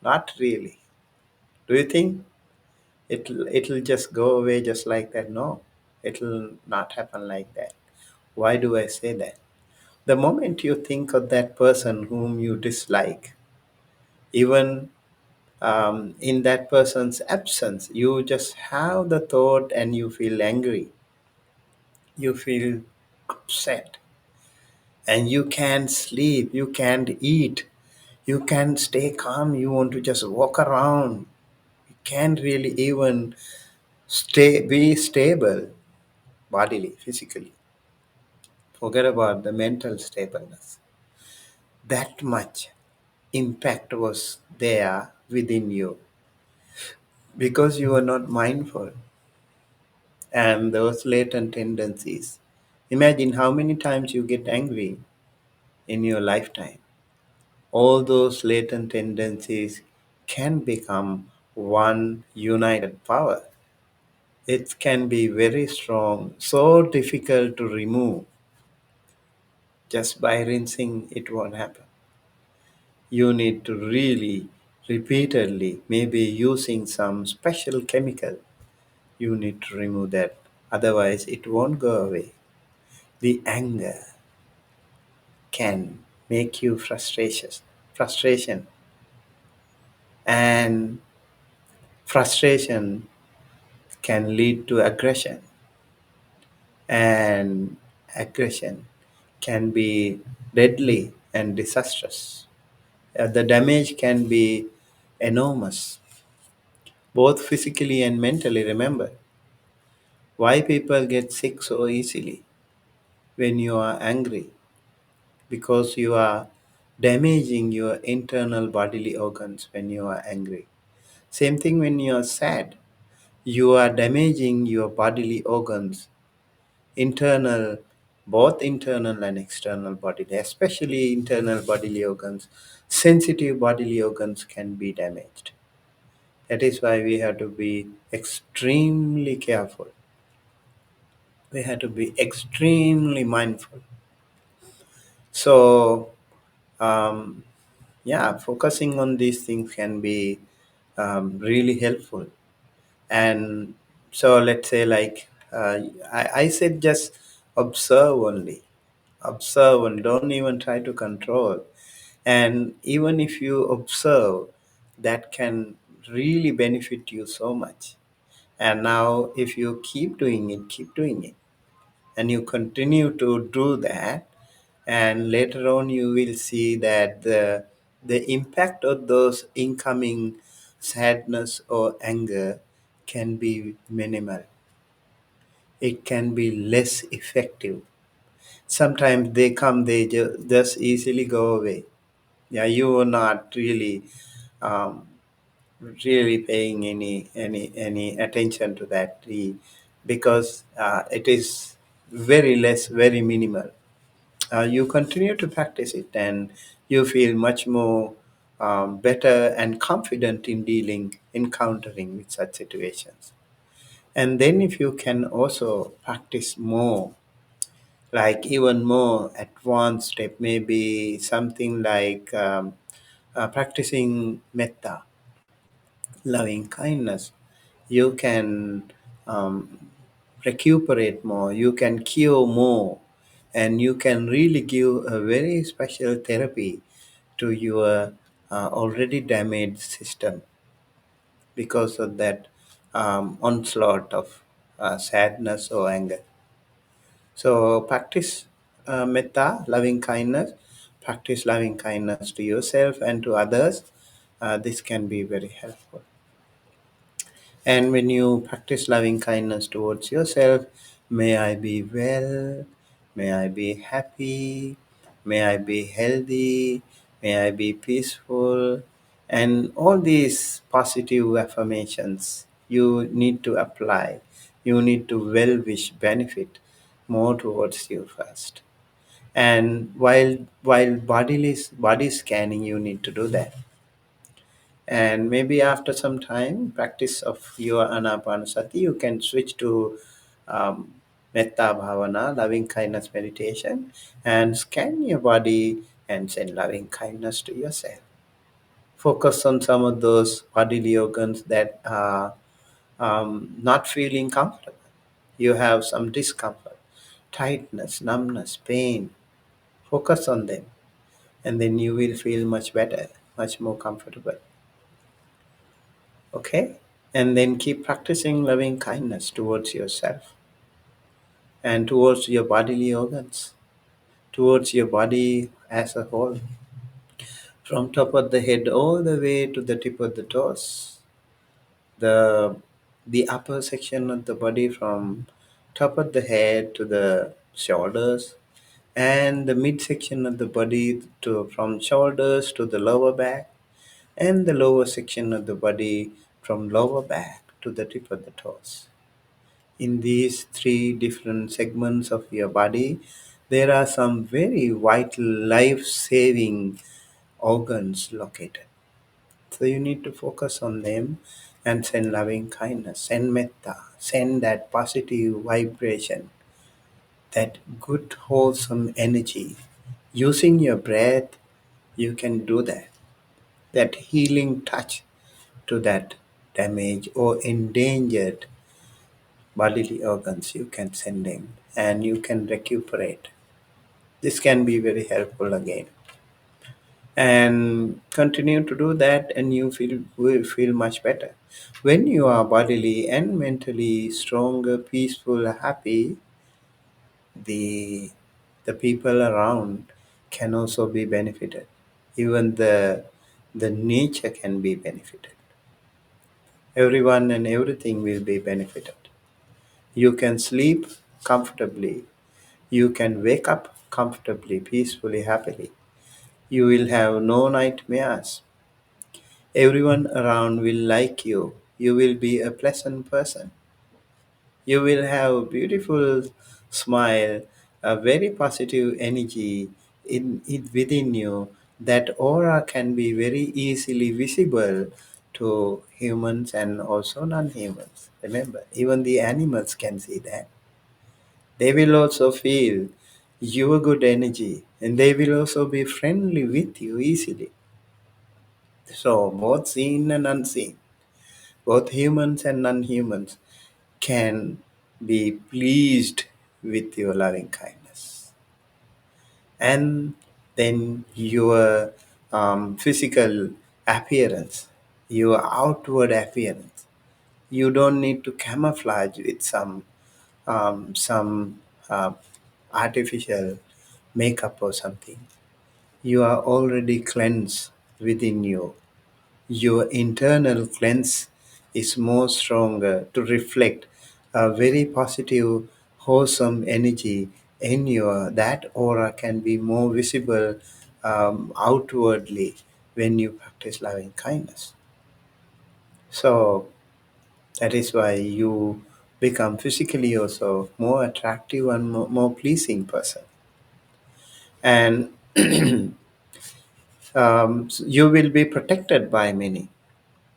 Not really. Do you think it'll just go away just like that? No, it'll not happen like that. Why do I say that? The moment you think of that person whom you dislike, even in that person's absence, you just have the thought and you feel angry, you feel upset, and you can't sleep, you can't eat, you can't stay calm, you want to just walk around, you can't really even be stable bodily, physically. Forget about the mental stableness. That much impact was there within you because you were not mindful, and those latent tendencies. Imagine how many times you get angry in your lifetime. All those latent tendencies can become one united power. It can be very strong, so difficult to remove. Just by rinsing, it won't happen. You need to really repeatedly, maybe using some special chemical, you need to remove that. Otherwise, it won't go away. The anger can make you frustration, and frustration can lead to aggression, and aggression can be deadly and disastrous. The damage can be enormous, both physically and mentally. Remember why people get sick so easily when you are angry, because you are damaging your internal bodily organs when you are angry. Same thing when you are sad, you are damaging your bodily organs, internal, both internal and external bodily, especially internal bodily organs. Sensitive bodily organs can be damaged. That is why we have to be extremely careful. We have to be extremely mindful. So, um, yeah, focusing on these things can be really helpful. And so, let's say, like I said, just observe only. Observe and don't even try to control. And even if you observe, that can really benefit you so much. And now, if you keep doing it, and you continue to do that, and later on you will see that the impact of those incoming sadness or anger can be minimal. It can be less effective. Sometimes they come, they just easily go away. Yeah, you are not really um, really paying any attention to that, because it is very less, very minimal. You continue to practice it, and you feel much more better and confident in encountering with such situations. And then if you can also practice more, like even more advanced step, maybe something like practicing metta, loving kindness, you can um, recuperate more, you can cure more, and you can really give a very special therapy to your already damaged system because of that onslaught of sadness or anger. So practice metta, loving kindness, practice loving kindness to yourself and to others. This can be very helpful. And when you practice loving kindness towards yourself, may I be well, may I be happy, may I be healthy, may I be peaceful, and all these positive affirmations you need to apply. You need to well wish benefit more towards you first. And while body scanning, you need to do that. And maybe after some time practice of your Ānāpānasati, you can switch to metta bhavana, loving kindness meditation, and scan your body and send loving kindness to yourself. Focus on some of those bodily organs that are not feeling comfortable. You have some discomfort, tightness, numbness, pain. Focus on them, and then you will feel much better, much more comfortable. Okay? And then keep practicing loving kindness towards yourself and towards your bodily organs, towards your body as a whole, from top of the head all the way to the tip of the toes. The upper section of the body, from top of the head to the shoulders, and the midsection of the body to from shoulders to the lower back, and the lower section of the body from lower back to the tip of the toes. In these three different segments of your body, there are some very vital, life saving organs located. So you need to focus on them and send loving kindness, send metta, send that positive vibration, that good, wholesome energy. Using your breath, you can do that. That healing touch to that damaged or endangered bodily organs, you can send in and you can recuperate. This can be very helpful again. And continue to do that, and you will feel much better. When you are bodily and mentally stronger, peaceful, happy, the the people around can also be benefited. Even the nature can be benefited. Everyone and everything will be benefited. You can sleep comfortably. You can wake up comfortably, peacefully, happily. You will have no nightmares. Everyone around will like you. You will be a pleasant person. You will have a beautiful smile, a very positive energy within you. That aura can be very easily visible to humans and also non-humans. Remember, even the animals can see that. They will also feel your good energy and they will also be friendly with you easily. So, both seen and unseen, both humans and non humans can be pleased with your loving kindness. And then your physical appearance, your outward appearance, you don't need to camouflage with some artificial makeup or something. You are already cleansed within you. Your internal cleanse is more stronger to reflect a very positive, wholesome energy in your. That aura can be more visible outwardly when you practice loving kindness. So that is why you become physically also more attractive and more pleasing person. And you will be protected by many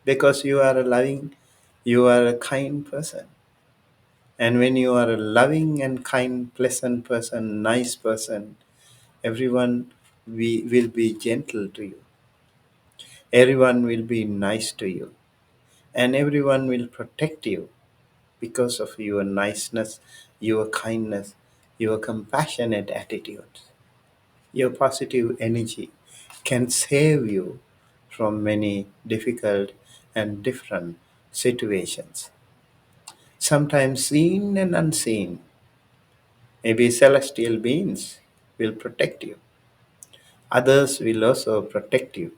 because you are a loving, you are a kind person. And when you are a loving and kind, pleasant person, nice person, everyone will be gentle to you. Everyone will be nice to you. And everyone will protect you because of your niceness, your kindness, your compassionate attitude. Your positive energy can save you from many difficult and different situations. Sometimes seen and unseen. Maybe celestial beings will protect you. Others will also protect you.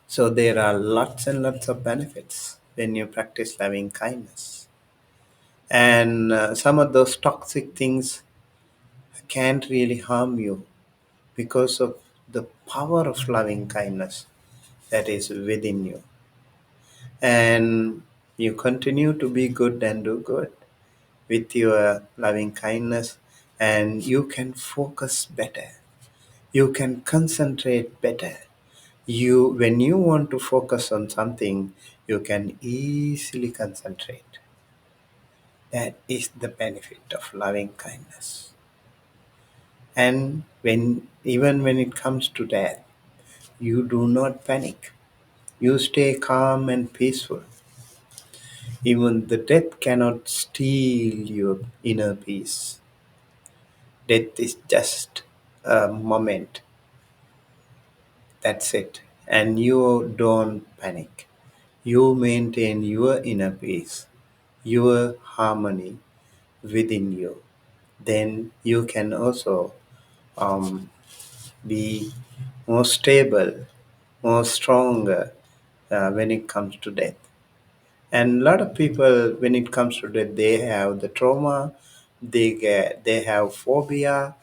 So there are lots and lots of benefits when you practice loving kindness. And some of those toxic things can't really harm you because of the power of loving kindness that is within you. And you continue to be good and do good with your loving kindness, and you can focus better. You can concentrate better. When you want to focus on something, you can easily concentrate. That is the benefit of loving kindness. And even when it comes to death, you do not panic. You stay calm and peaceful. Even the death cannot steal your inner peace. Death is just a moment. That's it. And you don't panic. You maintain your inner peace, your harmony within you. Then you can also um, be more stable, more stronger when it comes to death. And a lot of people, when it comes to that, they have the trauma, they have phobia,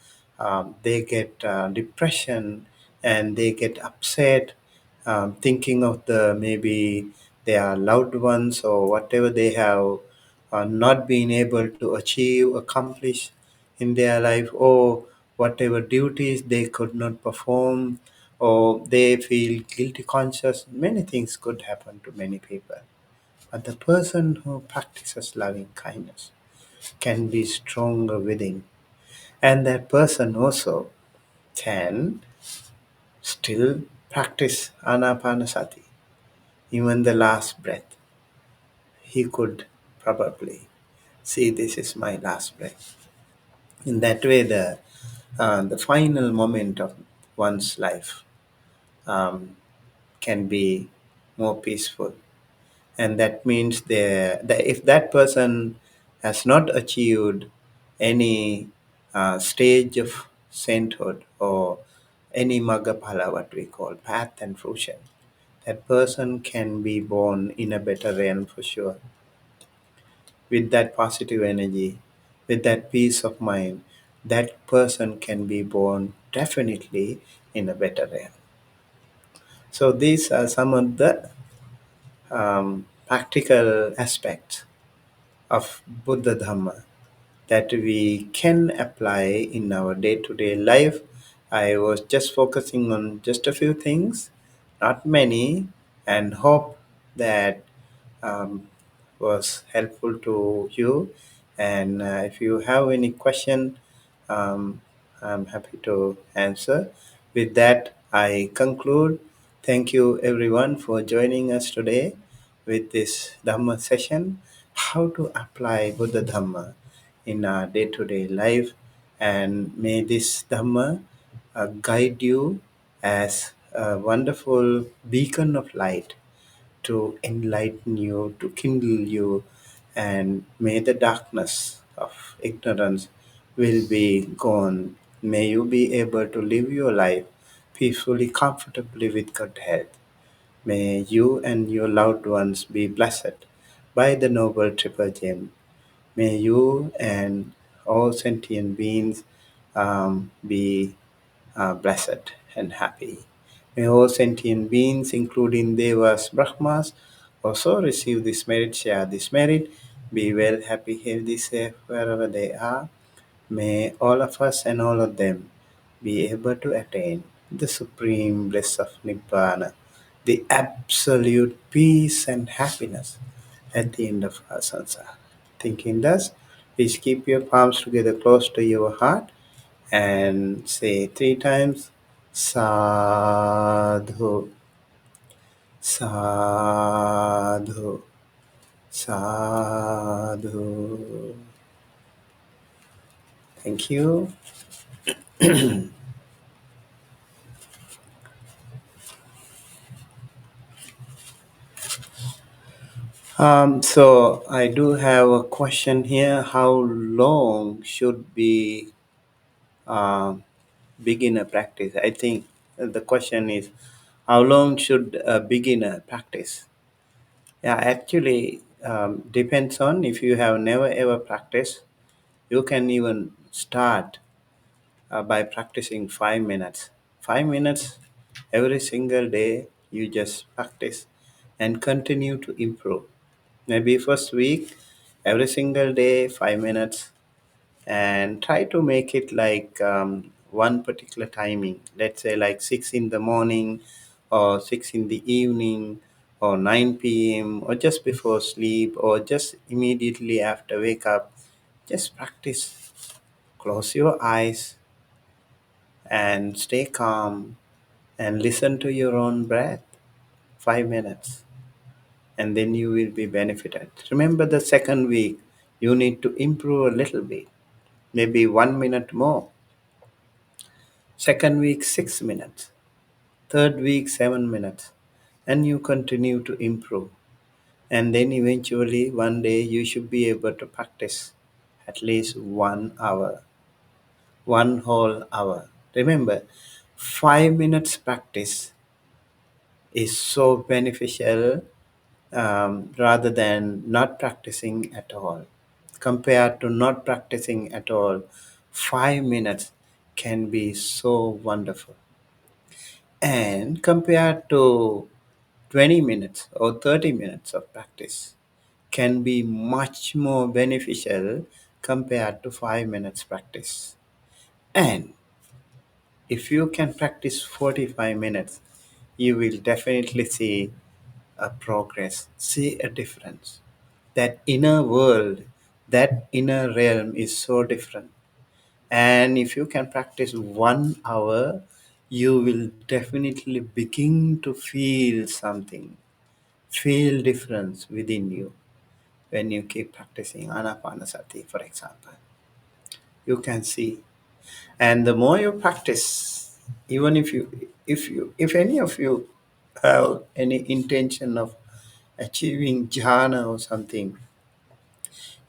they get depression, and they get upset, thinking of the maybe their loved ones or whatever they have not been able to achieve, accomplish in their life, or whatever duties they could not perform, or they feel guilty conscious. Many things could happen to many people. But the person who practices loving kindness can be stronger within. And that person also can still practice Ānāpānasati. Even the last breath, he could probably see this is my last breath. In that way, the final moment of one's life um, can be more peaceful. And that means that if that person has not achieved any stage of sainthood or any Maggaphala, what we call path and fruition, that person can be born in a better realm for sure. With that positive energy, with that peace of mind, that person can be born definitely in a better realm. So these are some of the practical aspects of Buddha Dhamma that we can apply in our day-to-day life. I was just focusing on just a few things, not many, and hope that um, was helpful to you. And if you have any question, um, I'm happy to answer. With that, I conclude. Thank you, everyone, for joining us today with this Dhamma session. How to apply Buddha Dhamma in our day-to-day life, and may this Dhamma guide you as a wonderful beacon of light to enlighten you, to kindle you, and may the darkness of ignorance will be gone. May you be able to live your life peacefully, comfortably with good health. May you and your loved ones be blessed by the noble triple gem. May you and all sentient beings be blessed and happy. May all sentient beings, including Devas, Brahmas, also receive this merit, share this merit, be well, happy, healthy, safe wherever they are. May all of us and all of them be able to attain the supreme bliss of Nibbana, the absolute peace and happiness at the end of our samsara. Thinking thus, please keep your palms together close to your heart and say three times sadhu, sadhu, sadhu. Thank you. So I do have a question here. How long should be beginner practice? I think the question is, how long should a beginner practice? Yeah, actually, depends on if you have never ever practiced. You can even start by practicing 5 minutes. 5 minutes every single day, you just practice and continue to improve. Maybe first week, every single day, 5 minutes, and try to make it like one particular timing. Let's say like 6 in the morning, or 6 in the evening, or 9 p.m., or just before sleep, or just immediately after wake up. Just practice. Close your eyes and stay calm and listen to your own breath. 5 minutes, and then you will be benefited. Remember, the second week you need to improve a little bit, maybe 1 minute more. Second week 6 minutes, third week 7 minutes, and you continue to improve. And then eventually one day you should be able to practice at least 1 hour, one whole hour. Remember, 5 minutes practice is so beneficial rather than not practicing at all. Compared to not practicing at all, 5 minutes can be so wonderful. And compared to 20 minutes or 30 minutes of practice, can be much more beneficial compared to 5 minutes practice. And if you can practice 45 minutes, you will definitely see a progress, see a difference. That inner world, that inner realm is so different. And if you can practice 1 hour, you will definitely begin to feel something, feel difference within you when you keep practicing Anapanasati, for example. You can see. And the more you practice, even if any of you have any intention of achieving jhana or something,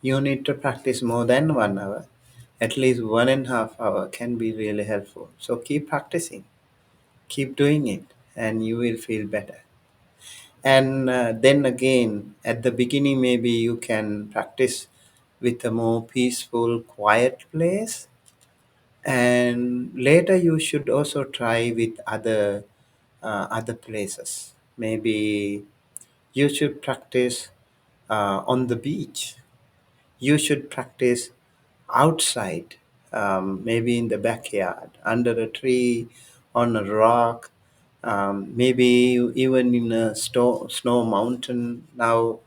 you need to practice more than 1 hour. At least 1.5 hour can be really helpful. So keep practicing, keep doing it, and you will feel better. And then again, at the beginning, maybe you can practice with a more peaceful, quiet place. And later, you should also try with other places. Maybe you should practice on the beach. You should practice outside, maybe in the backyard, under a tree, on a rock, maybe even in a snow mountain. Now,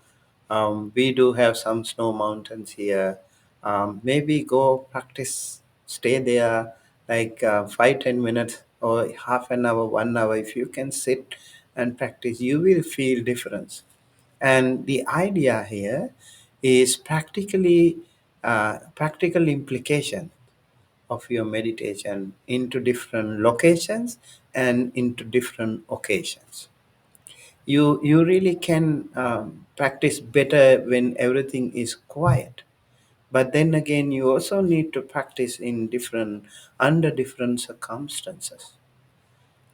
we do have some snow mountains here. Maybe go practice, stay there like 5-10 minutes or half an hour, 1 hour. If you can sit and practice, you will feel difference. And the idea here is practical implication of your meditation into different locations and into different occasions. You really can practice better when everything is quiet. But then again, you also need to practice in different under different circumstances.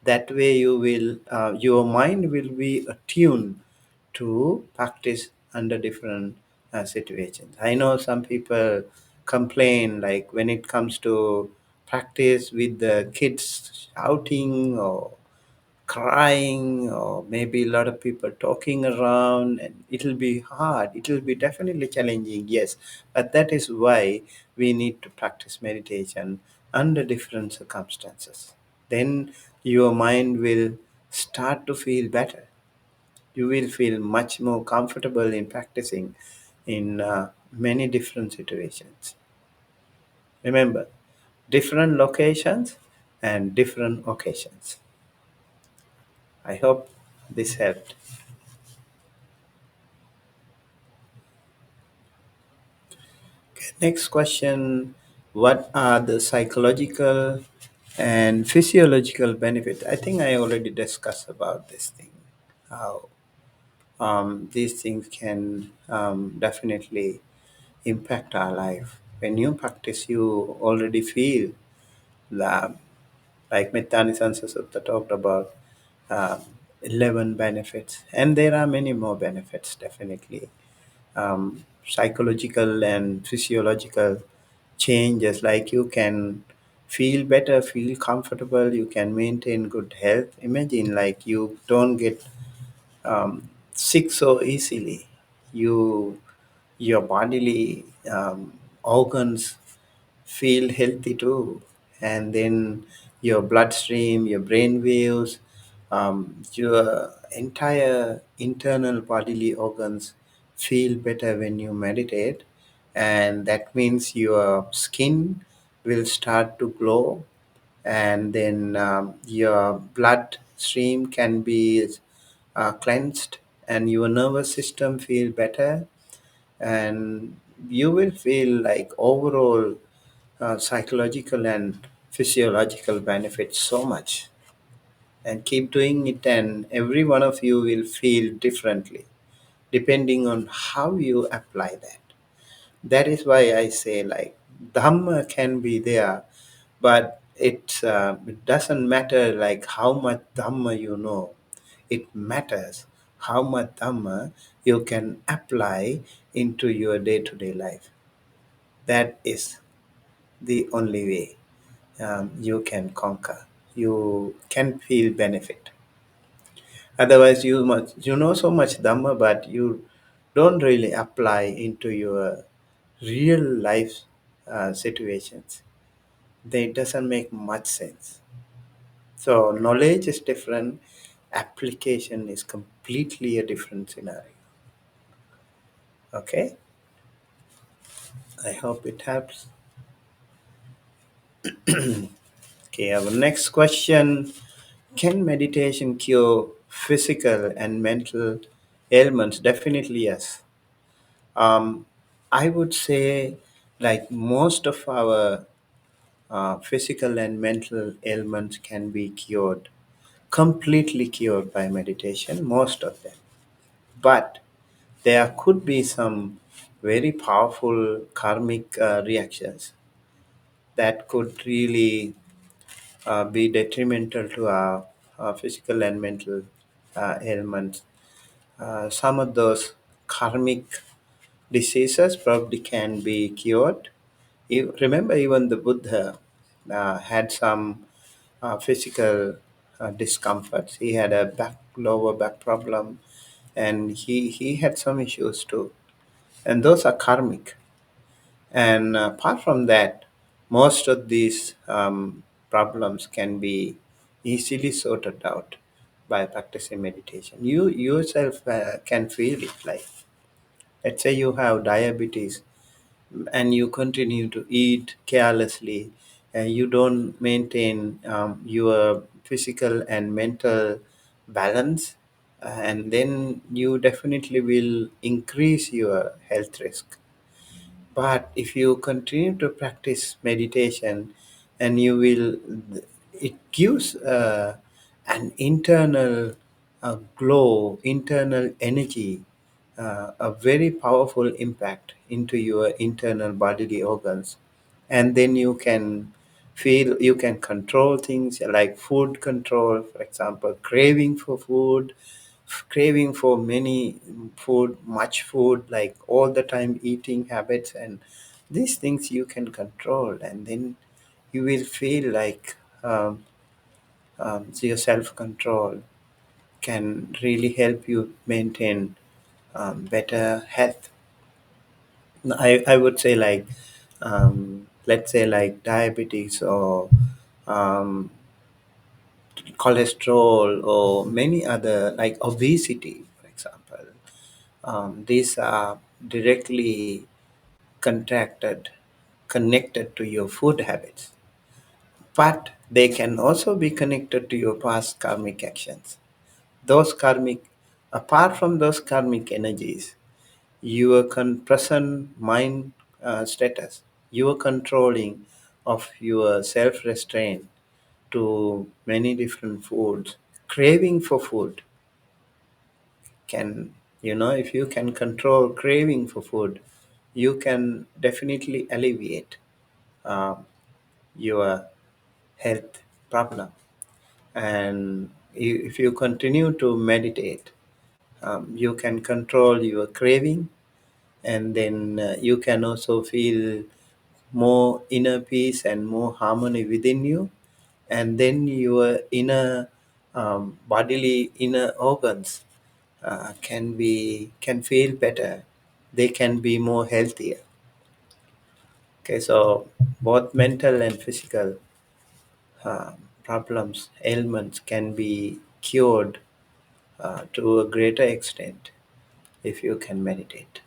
That way, your mind will be attuned to practice under different situations. I know some people complain like when it comes to practice with the kids shouting or crying, or maybe a lot of people talking around, and it'll be hard, it'll be definitely challenging, yes. But that is why we need to practice meditation under different circumstances. Then your mind will start to feel better. You will feel much more comfortable in practicing in many different situations. Remember, different locations and different occasions. I hope this helped. Next question. What are the psychological and physiological benefits? I think I already discussed about this thing. How these things can definitely impact our life. When you practice, you already feel the, like Mittani Sutta talked about, um, 11 benefits. And there are many more benefits, definitely. Psychological and physiological changes, like you can feel better, feel comfortable, you can maintain good health. Imagine like you don't get sick so easily. You your bodily organs feel healthy too. And then your bloodstream, your brain waves, your entire internal bodily organs feel better when you meditate. And that means your skin will start to glow, and then your bloodstream can be cleansed, and your nervous system feel better, and you will feel like overall psychological and physiological benefits so much. And keep doing it, and every one of you will feel differently depending on how you apply that. That is why I say like Dhamma can be there, but it doesn't matter like how much Dhamma you know. It matters how much Dhamma you can apply into your day-to-day life. That is the only way you can conquer. You can feel benefit. Otherwise, you know so much Dhamma, but you don't really apply into your real life situations. They doesn't make much sense. So knowledge is different, application is completely a different scenario. Okay, I hope it helps. Okay, our next question: can meditation cure physical and mental ailments? Definitely yes. Um, I would say, like most of our physical and mental ailments can be cured, completely cured by meditation, most of them. But there could be some very powerful karmic reactions that could really be detrimental to our physical and mental ailments. Some of those karmic diseases probably can be cured. Remember, even the Buddha had some physical discomforts. He had a lower back problem, and he had some issues too. And those are karmic. And apart from that, most of these problems can be easily sorted out by practicing meditation. You yourself can feel it. Like, let's say you have diabetes and you continue to eat carelessly and you don't maintain your physical and mental balance, and then you definitely will increase your health risk. But if you continue to practice meditation, and you will, it gives an internal glow, internal energy, a very powerful impact into your internal bodily organs. And then you can feel, you can control things like food control, for example, craving for food, craving for many food, much food, like all the time eating habits, and these things you can control, and then you will feel like so your self control can really help you maintain better health. I would say, like, let's say, like diabetes or um, cholesterol or many other, like obesity, for example. These are directly contracted, connected to your food habits, but they can also be connected to your past karmic actions. Those karmic, apart from those karmic energies, your present mind status, your controlling of your self restraint to many different foods, craving for food can, if you can control craving for food, you can definitely alleviate uh, your health problem. And if you continue to meditate, you can control your craving, and then you can also feel more inner peace and more harmony within you, and then your inner bodily inner organs can feel better, they can be more healthier. Okay, so both mental and physical problems, ailments can be cured to a greater extent if you can meditate.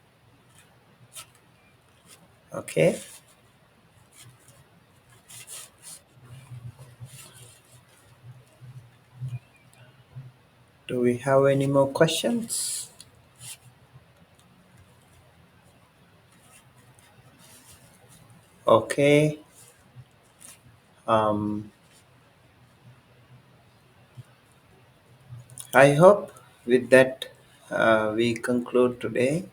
Okay, do we have any more questions? Okay, um, I hope with that we conclude today,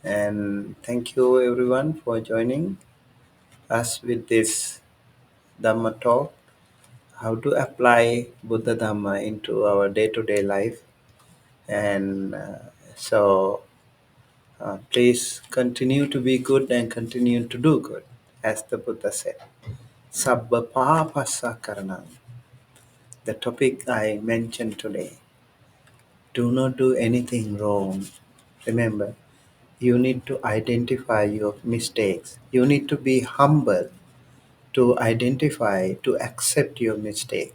and thank you everyone for joining us with this Dhamma talk, how to apply Buddha Dhamma into our day-to-day life. And so please continue to be good and continue to do good, as the Buddha said. Sabba papasa karanam. The topic I mentioned today. Do not do anything wrong. Remember, you need to identify your mistakes. You need to be humble to identify, to accept your mistake.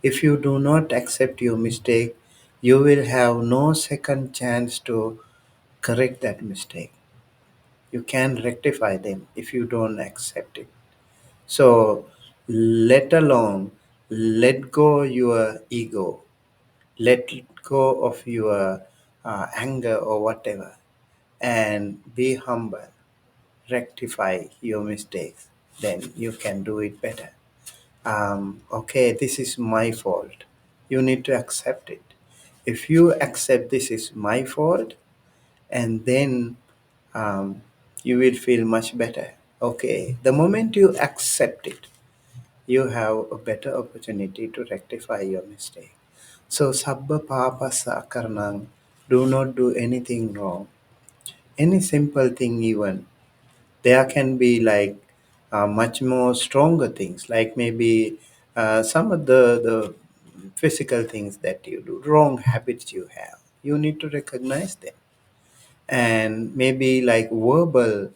If you do not accept your mistake, you will have no second chance to correct that mistake. You can rectify them if you don't accept it. So let go your ego, let go of your anger or whatever, and be humble. Rectify your mistakes. Then you can do it better. Okay, this is my fault. You need to accept it. If you accept this is my fault, and then um, you will feel much better. Okay, the moment you accept it, you have a better opportunity to rectify your mistake. So, sabba papa sakarnang, do not do anything wrong. Any simple thing, even there can be like much more stronger things, like maybe some of the physical things that you do, wrong habits you have. You need to recognize them, and maybe like verbal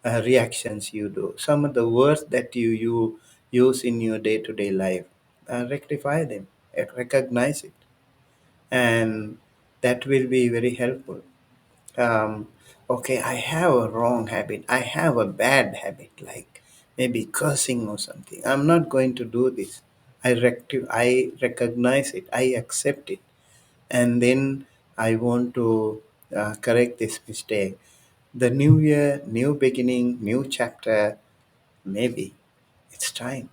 reactions you do, some of the words that you use in your day-to-day life, rectify them, recognize it, and that will be very helpful. Okay, I have a wrong habit, I have a bad habit, like maybe cursing or something. I'm not going to do this. I recognize it, I accept it, and then I want to correct this mistake. The new year, new beginning, new chapter, maybe it's time.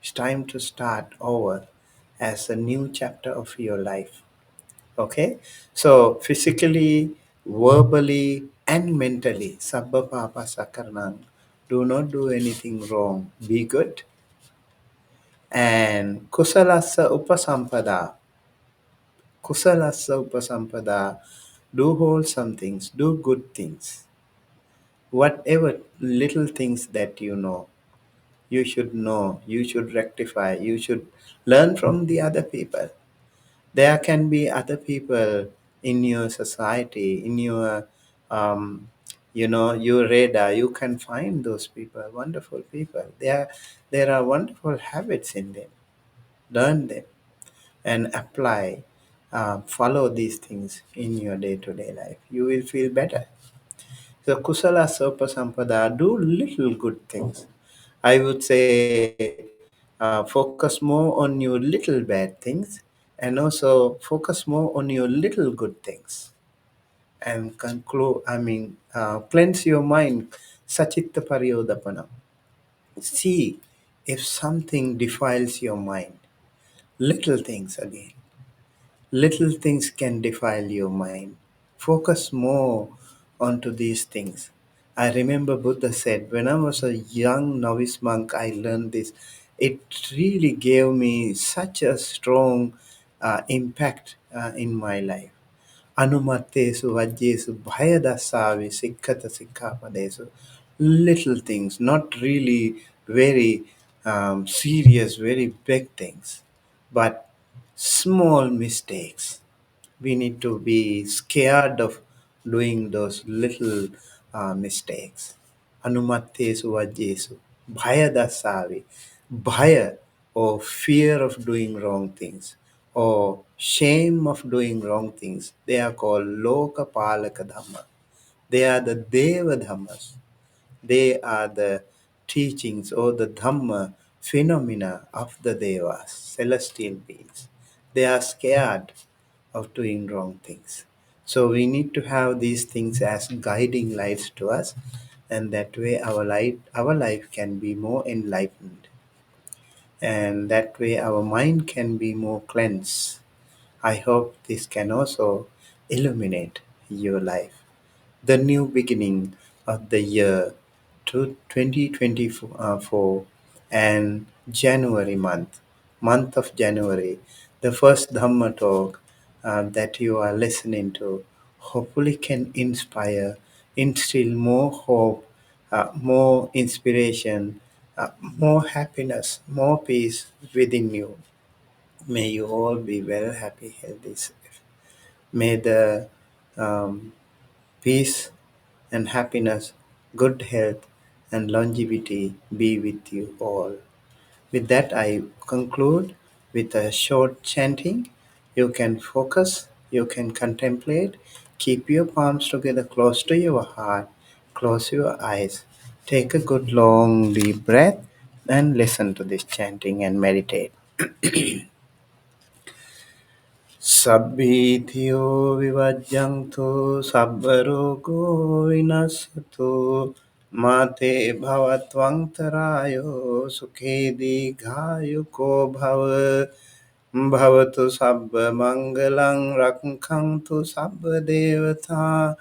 It's time to start over as a new chapter of your life. Okay? So, physically, verbally, and mentally, Sabba Papa Sakarnang, do not do anything wrong. Be good. And Kusalasa Upasampada, Kusalasa Upasampada, do wholesome things, do good things. Whatever little things that you should know, you should rectify, you should learn from the other people. There can be other people in your society, in your your radar. You can find those people, wonderful people. There are wonderful habits in them. Learn them and apply, follow these things in your day-to-day life. You will feel better. So kusala sopa sampada, do little good things. I would say focus more on your little bad things, and also focus more on your little good things. And conclude, cleanse your mind. Sachitta pariyodapana. See if something defiles your mind. Little things again. Little things can defile your mind. Focus more onto these things. I remember Buddha said, when I was a young novice monk, I learned this. It really gave me such a strong impact in my life. Anumattesu vajjesu bhayadasavi sikkata sikkhapadesu. Little things, not really very serious, very big things, but small mistakes. We need to be scared of doing those little mistakes. Anumattesu vajjesu bhayadasavi. Bhaya, or fear of doing wrong things, or shame of doing wrong things. They are called Lokapalaka Dhamma. They are the Deva Dhammas. They are the teachings or the Dhamma phenomena of the Devas, celestial beings. They are scared of doing wrong things. So we need to have these things as guiding lights to us, and that way our life can be more enlightened, and that way our mind can be more cleansed. I hope this can also illuminate your life. The new beginning of the year to 2024, and January month of January, the first Dhamma talk that you are listening to, hopefully can instill more hope, more inspiration, more happiness, more peace within you. May you all be well, happy, healthy, safe. May the um, peace and happiness, good health, and longevity be with you all. With that, I conclude. With a short chanting, you can focus, you can contemplate, keep your palms together close to your heart, close your eyes, take a good long deep breath, and listen to this chanting and meditate. Sabbitiyo vivajjantu sabbarogo vinasatu mate bhavatvantarayo sukhe digayuko bhava bhavatu sabba mangalang rakhantu sabba devata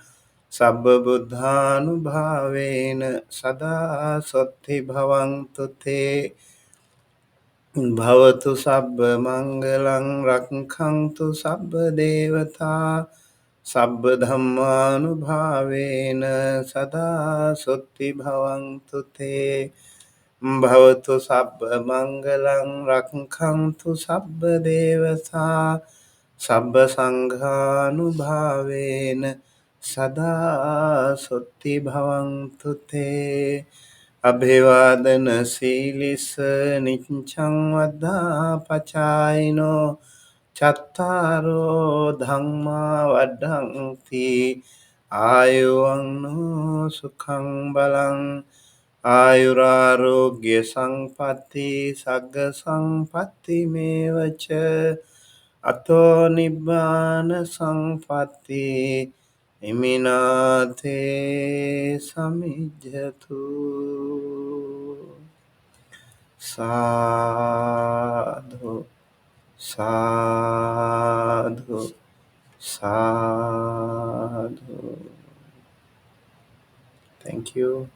sabba buddhanubhavena sada sotti bhavantu te Bhavatu sabba mangalang rakhantu sabba devata sabba dhammanubhavena sada sutti bhavantu te Bhavatu sabba mangalang rakhantu sabba devata sabba sanghanubhavena sada sutti bhavantu te अभिवादन शीलिस निච්ඡං वद्धापचायिनो චත්තාරෝ ධම්මා වඩ්ඩಂತಿ ආයුවන්නෝ සුඛං බලං ආයුරාෝග්‍ය සංපatti සග්ග සංපatti මේවච අතෝ නිබ්බාන සංපatti ඉමිනාතේ සමිජ්ජතු සාධු සාධු සාධු. Thank you.